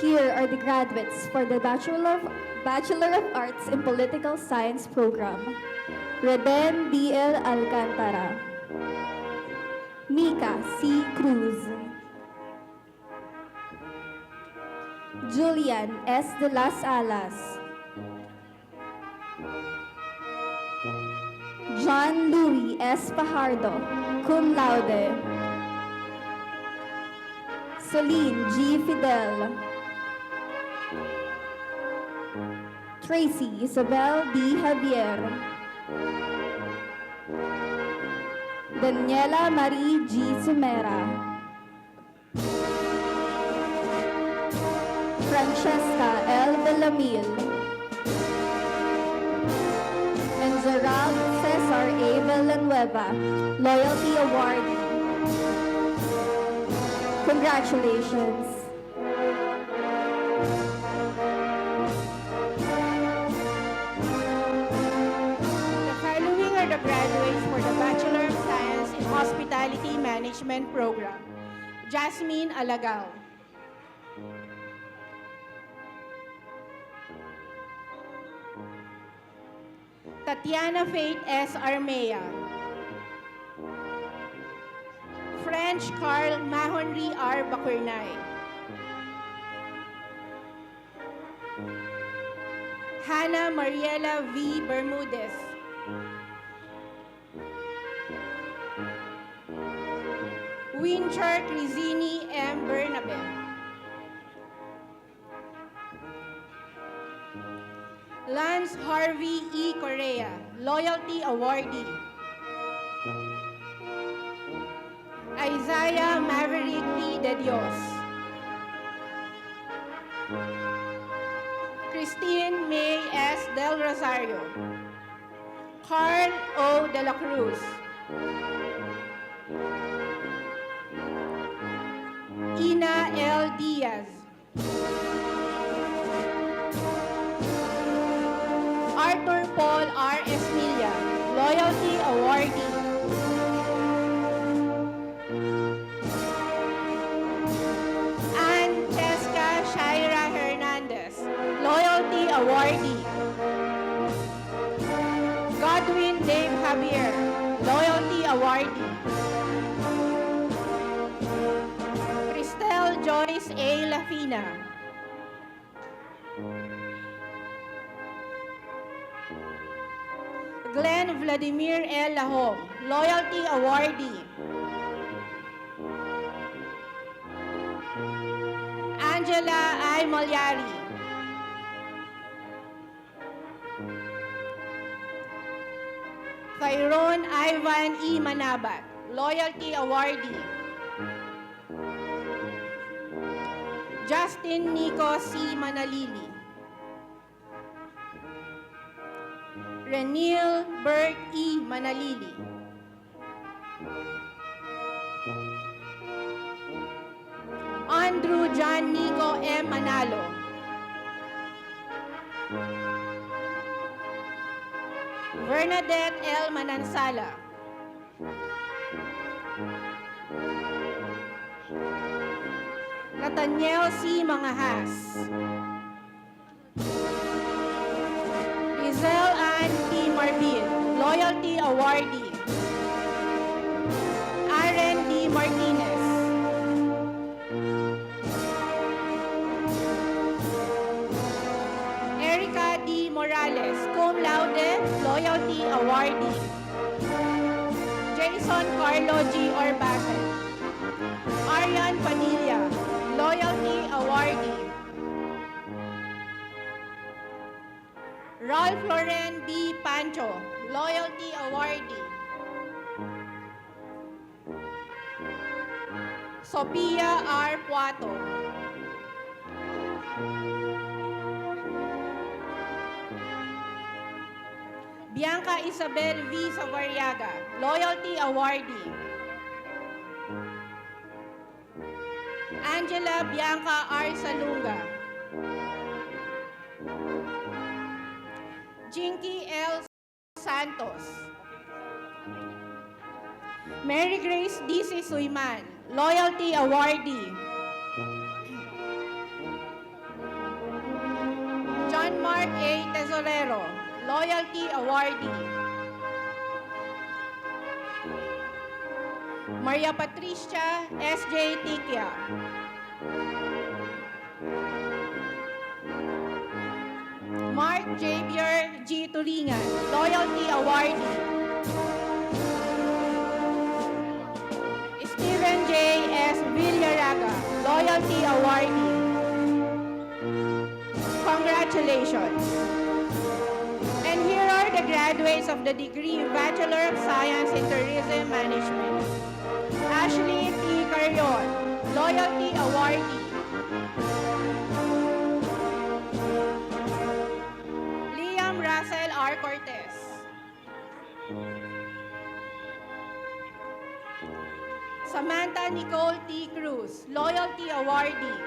Here are the graduates for the Bachelor of Arts in Political Science program. Reden D.L. Alcantara. Mika C. Cruz. Julian S. de las Alas. John Louis S. Fajardo, cum laude. Celine G. Fidel. Tracy Isabel D. Javier. Daniela Marie G. Sumera. Francesca L. Villamil. And Gerald Cesar A. Villanueva, Loyalty Awardee. Congratulations. The following are the graduates for the Bachelor of Science in Hospitality Management program. Jasmine Alagao. Tatiana Faith S. Armea. French Carl Mahonri R. Bacurnay. Hannah Mariela V. Bermudez. Wincher Crizini M. Bernabe. Lance Harvey E. Correa, Loyalty Awardee. Isaiah Maverick T. De Dios. Christine May S. Del Rosario. Carl O. De la Cruz. Ina L. Diaz. Arthur Paul R. Esmilla, Loyalty Awardee. Ann Cheska Shaira Hernandez, Loyalty Awardee. Godwin Dave Javier, Loyalty Awardee. Cristel Joyce A. Lafina. Glenn Vladimir L. Lahom, Loyalty Awardee. Angela I. Malyari. Tyrone Ivan E. Manabat, Loyalty Awardee. Justin Nico C. Manalili. Renil Bert E. Manalili. Andrew John Nico M. Manalo. Bernadette L. Manansala. Nathaniel C. Mangahas. Rizel Ann P. Marbil, Loyalty Awardee. Aaron D. Martinez. Erica D. Morales, cum laude, Loyalty Awardee. Jason Carlo G. Orbasan. Arian Padilla, Loyalty Awardee. Rolf Loren B. Pancho, Loyalty Awardee. Sophia R. Puato. Bianca Isabel V. Savariaga, Loyalty Awardee. Angela Bianca R. Salunga. Jinky L. Santos. Mary Grace D.C. Suyman, Loyalty Awardee. John Mark A. Tesorero, Loyalty Awardee. Maria Patricia S.J. Tikia. Mark Javier G. Turingan, Loyalty Awardee. Stephen J. S. Villaraga, Loyalty Awardee. Congratulations. And here are the graduates of the degree Bachelor of Science in Tourism Management. Ashley T. Carrion, Loyalty Awardee. Liam Russell R. Cortez. Samantha Nicole T. Cruz, Loyalty Awardee.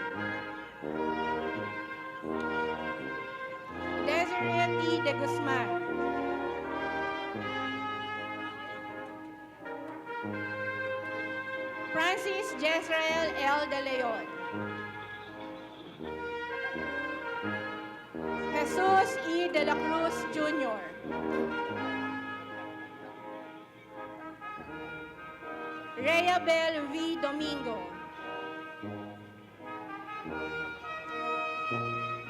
Desiree T. De Guzman. Francis Jezreel L. De Leon. Jesus E. De la Cruz Jr. Rhea Bell V. Domingo.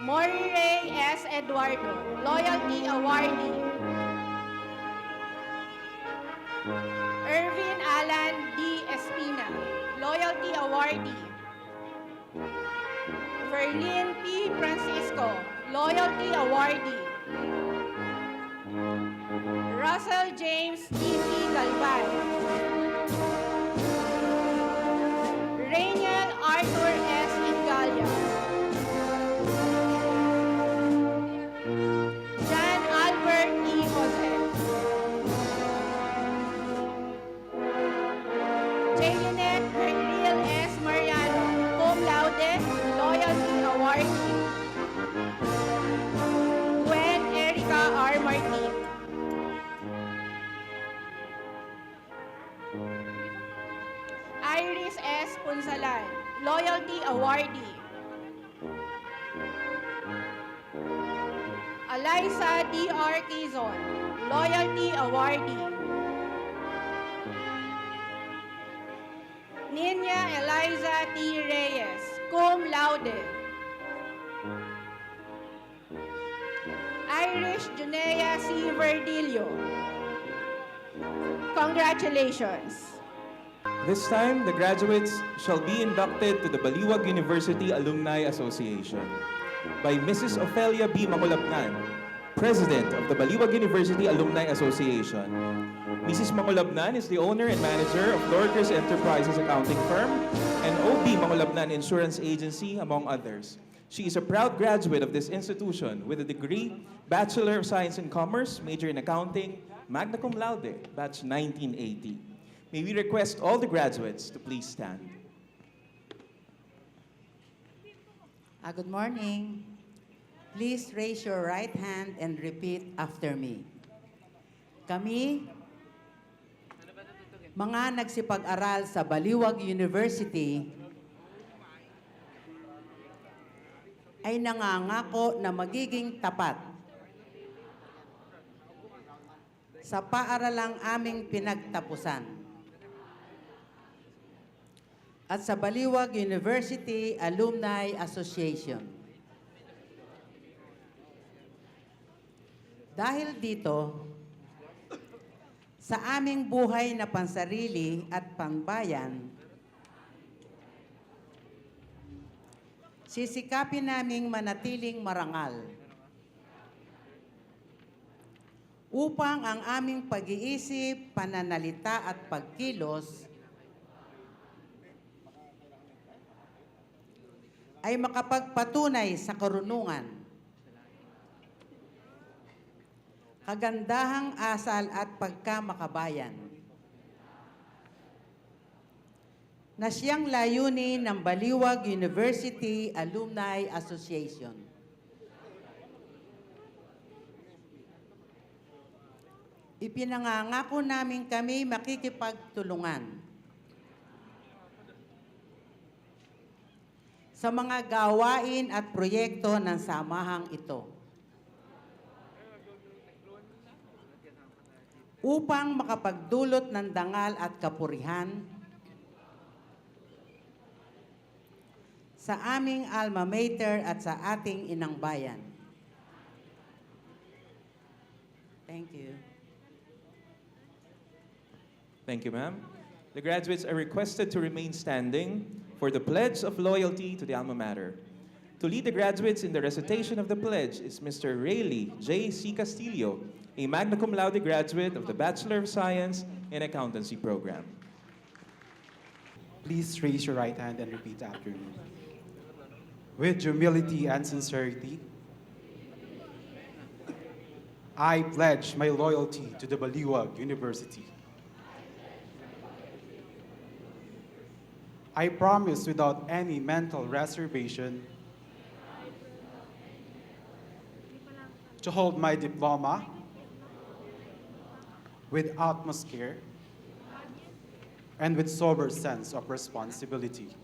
Mori Ray S. Eduardo, Loyalty Awardee. Irvin Alan D. Espina, Loyalty Awardee. Verlin P. Francisco, Loyalty Awardee. Russell James D.C. Galvan. Rainiel Arthur S. Ingalia. John Albert E. Jose. Jaylinet Gabriel S. Mariano, cum laude, Loyalty Awardee. Gwen Erica R. Martin. Iris S. Punsalan, Loyalty Awardee. Eliza D.R. Quizon, Loyalty Awardee. Ninya Eliza T. Reyes, cum laude. Irish Junea C. Verdillo. Congratulations. This time, the graduates shall be inducted to the Baliwag University Alumni Association by Mrs. Ofelia B. Makulabnan, President of the Baliwag University Alumni Association. Mrs. Makulabnan is the owner and manager of Lorcas Enterprises accounting firm and OB Makulabnan Insurance Agency, among others. She is a proud graduate of this institution with a degree, Bachelor of Science in Commerce, major in accounting, magna cum laude, batch 1980. May we request all the graduates to please stand. Good morning. Please raise your right hand and repeat after me. Kami, mga nagsipag-aral sa Baliwag University, ay nangangako na magiging tapat sa paaralang aming pinagtapusan at sa Baliwag University Alumni Association. Dahil dito, sa aming buhay na pansarili at pambayan, sisikapin naming manatiling marangal upang ang aming pag-iisip, pananalita at pagkilos ay makapagpatunay sa karunungan, kagandahang asal at pagkamakabayan na siyang layunin ng Baliwag University Alumni Association. Ipinangangako namin kami makikipagtulungan sa mga gawain at proyekto ng samahang ito upang makapagdulot ng dangal at kapurihan sa aming alma mater at sa ating inang bayan. Thank you. Thank you, ma'am. The graduates are requested to remain standing for the pledge of loyalty to the alma mater. To lead the graduates in the recitation of the pledge is Mr. Rayleigh J. C. Castillo, a magna cum laude graduate of the Bachelor of Science in Accountancy program. Please raise your right hand and repeat after me. With humility and sincerity, I pledge my loyalty to the Baliwag University. I promise without any mental reservation to hold my diploma with utmost care and with sober sense of responsibility.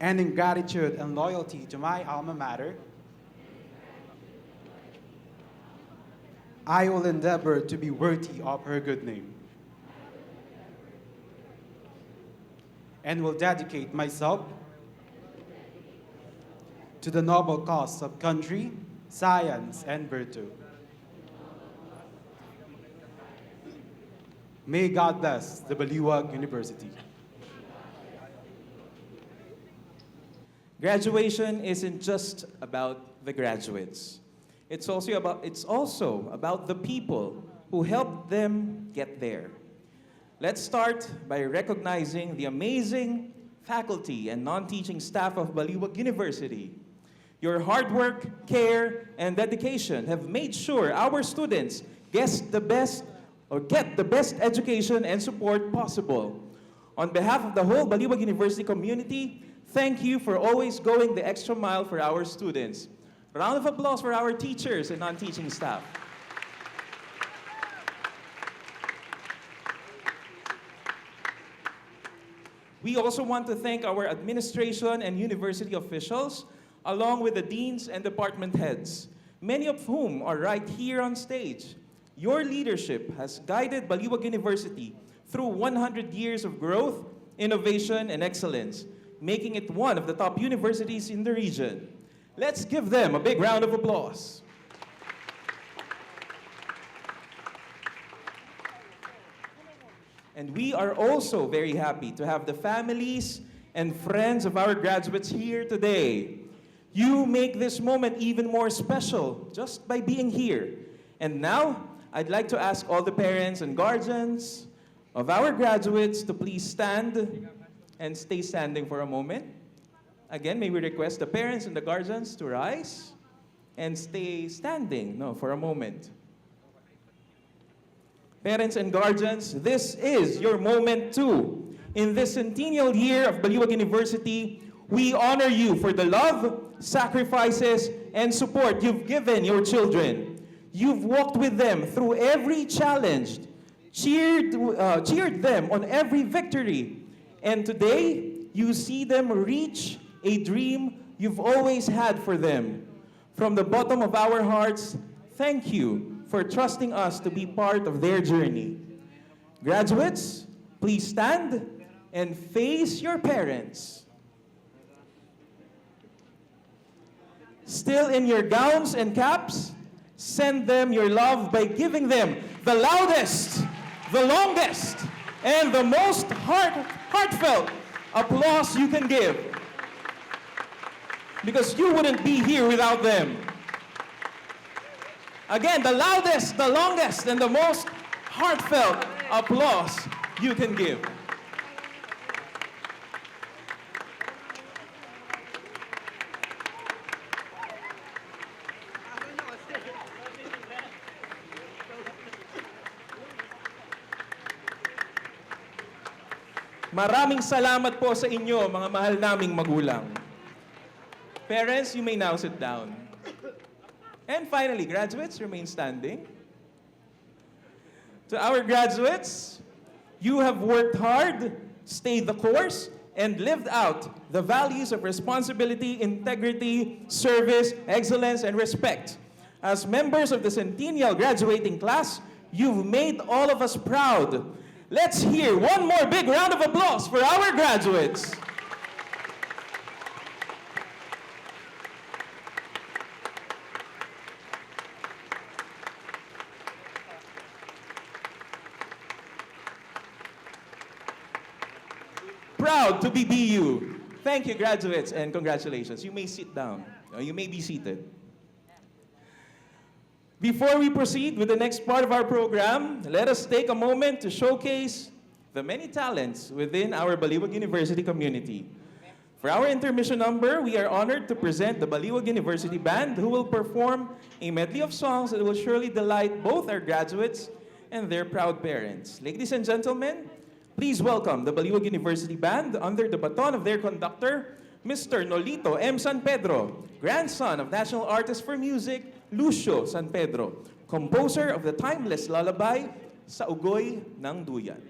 And in gratitude and loyalty to my alma mater, I will endeavor to be worthy of her good name and will dedicate myself to the noble cause of country, science, and virtue. May God bless the Baliwag University. Graduation isn't just about the graduates. It's also about the people who helped them get there. Let's start by recognizing the amazing faculty and non-teaching staff of Baliwag University. Your hard work, care, and dedication have made sure our students get the best education and support possible. On behalf of the whole Baliwag University community, thank you for always going the extra mile for our students. Round of applause for our teachers and non-teaching staff. We also want to thank our administration and university officials, along with the deans and department heads, many of whom are right here on stage. Your leadership has guided Baliwag University through 100 years of growth, innovation, and excellence, making it one of the top universities in the region. Let's give them a big round of applause. And we are also very happy to have the families and friends of our graduates here today. You make this moment even more special just by being here. And now, I'd like to ask all the parents and guardians of our graduates to please stand and stay standing for a moment. Again, may we request the parents and the guardians to rise and stay standing for a moment. Parents and guardians, this is your moment too. In this centennial year of Baliwag University, we honor you for the love, sacrifices, and support you've given your children. You've walked with them through every challenge, cheered them on every victory, and today you see them reach a dream you've always had for them. From the bottom of our hearts, thank you for trusting us to be part of their journey. Graduates, please stand and face your parents. Still in your gowns and caps, send them your love by giving them the loudest, the longest, and the most heartfelt applause you can give. Because you wouldn't be here without them. Again, the loudest, the longest, and the most heartfelt applause you can give. Maraming salamat po sa inyo, mga mahal naming magulang. Parents, you may now sit down. And finally, graduates, remain standing. To our graduates, you have worked hard, stayed the course, and lived out the values of responsibility, integrity, service, excellence, and respect. As members of the Centennial graduating class, you've made all of us proud. Let's hear one more big round of applause for our graduates. Proud to be BU. Thank you, graduates, and congratulations. You may sit down. You may be seated. Before we proceed with the next part of our program, let us take a moment to showcase the many talents within our Baliwag University community. For our intermission number, we are honored to present the Baliwag University Band, who will perform a medley of songs that will surely delight both our graduates and their proud parents. Ladies and gentlemen, please welcome the Baliwag University Band under the baton of their conductor, Mr. Nolito M. San Pedro, grandson of national artist for music, Lucio San Pedro, composer of the timeless lullaby, Sa Ugoy ng Duyan.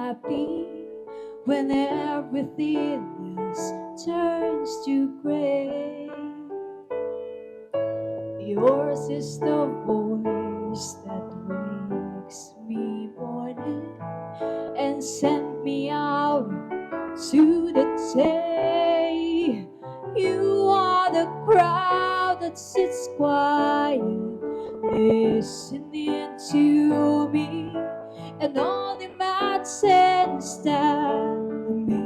happy when everything else turns to gray. Yours is the voice that wakes me morning and sent me out to the day. You are the crowd that sits quiet, listening to me, and only matters that me.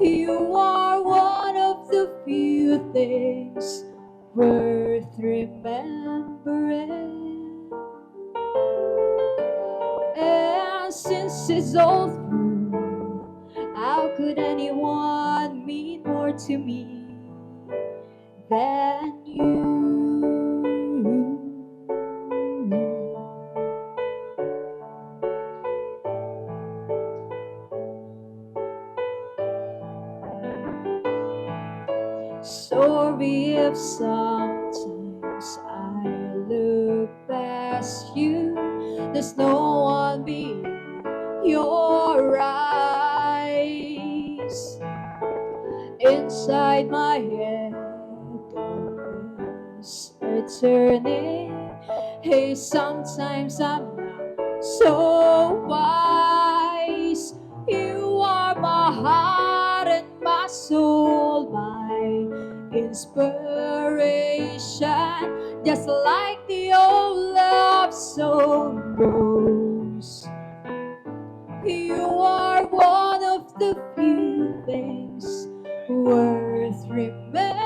You are one of the few things worth remembering. And since it's all through, how could anyone mean more to me than you? Sorry if sometimes I look past you. There's no one beyond your eyes. Inside my head, always are turning. Hey, sometimes I'm not so wise. You are my heart and my soul, my inspiration, just like the old love song goes. You are one of the few things worth remembering.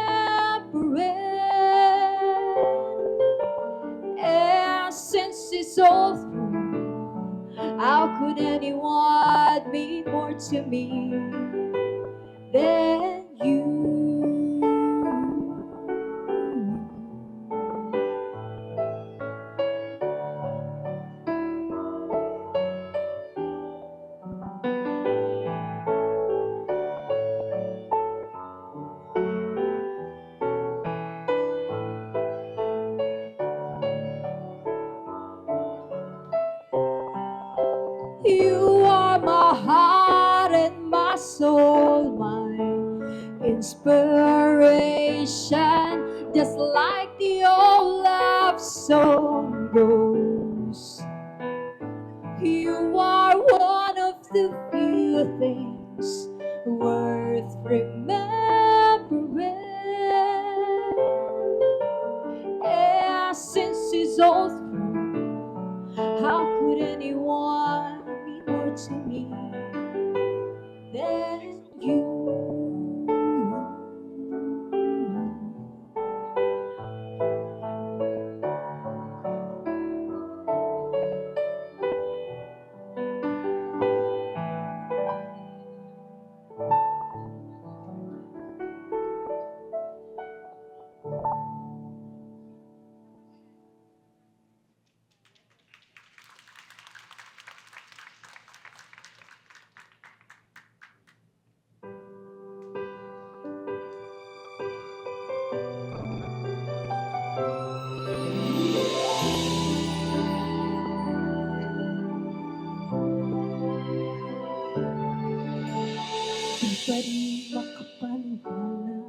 And since it's all through, how could anyone mean more to me than you? You are my heart and my soul, my inspiration, just like the old love song goes. You are one of the few things worth remembering. And since it's all through, how could anyone mean more to me than you? Di pa rin makapaniwala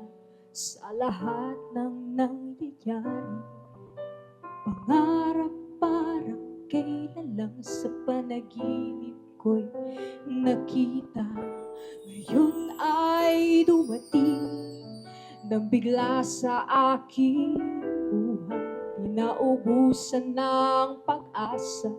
sa lahat ng nangyayari. Pangarap parang kailan lang sa panaginip ko'y nakita. Ngayon ay dumating nang bigla sa aking buhay. Pinaubusan ng pag-asa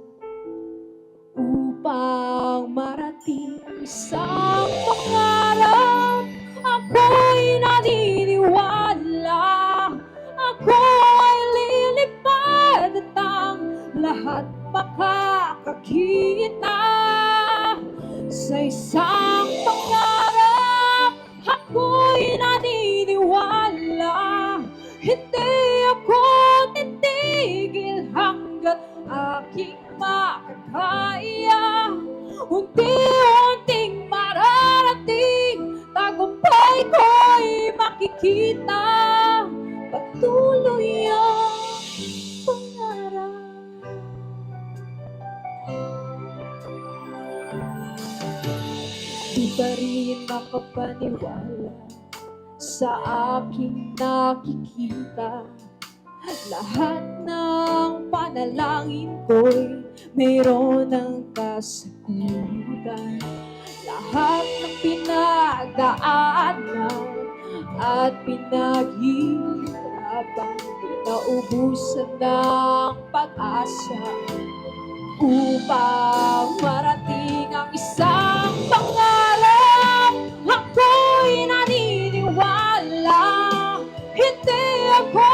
upang marating ang isang pangarap. Ako'y naniniwala, ako'y lilipad at ang lahat makakakita sa isang pangarap. Ako'y naniniwala, hindi ako titigil hanggat aking makakaya. Unti-unting mararating, tagumpay ko'y makikita. Patuloy ang pangarap. Di pa rin makapaniwala sa aking nakikita. Lahat ng panalangin ko'y mayroon ng kasagutan. Lahat ng pinagdaanan at pinaghihirapan, naubusan ng pag-asa upang marating ang isang pangarap. Ako'y naniniwala, hindi ako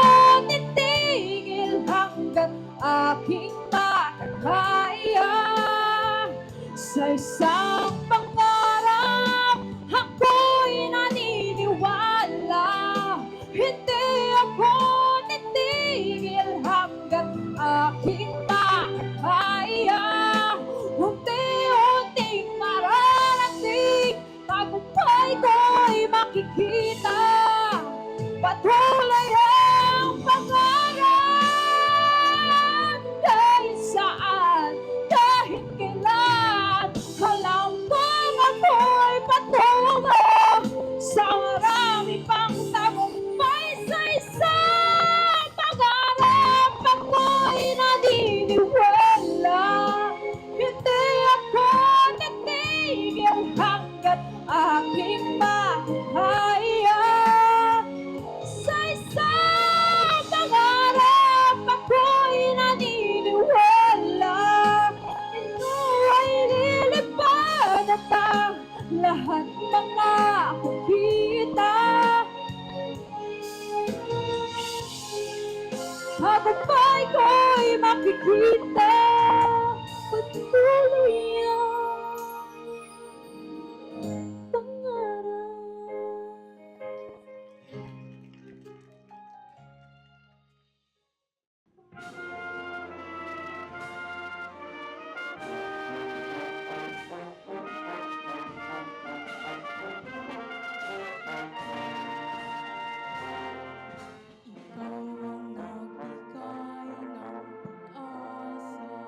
titigil hanggang aking makakaya. Sa isang pangarap, ako'y naniniwala, hindi ako titigil hanggang aking makakaya. Unti-unting mararating, tagumpay ko'y makikita. Patuloy ang pangarap, kahit saan, kahit kailan. Alam kong ako'y patungo sa marami pang tagumpay. Sa isang pangarap, ako'y naniniwala, hindi ako titigil hanggat aking makakaya. Sa isang pangarap, ako'y naniniwala, ito ay lilipad at ang lahat ng nakikita. Tagumpay ko'y makikita. Patuloy ang pangarap. Ikaw ang nagbigay ng pag-asa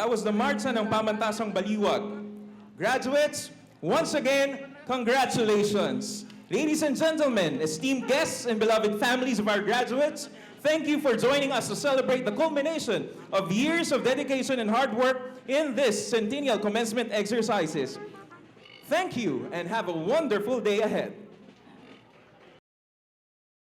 was the Marcha ng Pamantasang Baliwag. Graduates, once again, congratulations. Ladies and gentlemen, esteemed guests and beloved families of our graduates, thank you for joining us to celebrate the culmination of years of dedication and hard work in this centennial commencement exercises. Thank you and have a wonderful day ahead.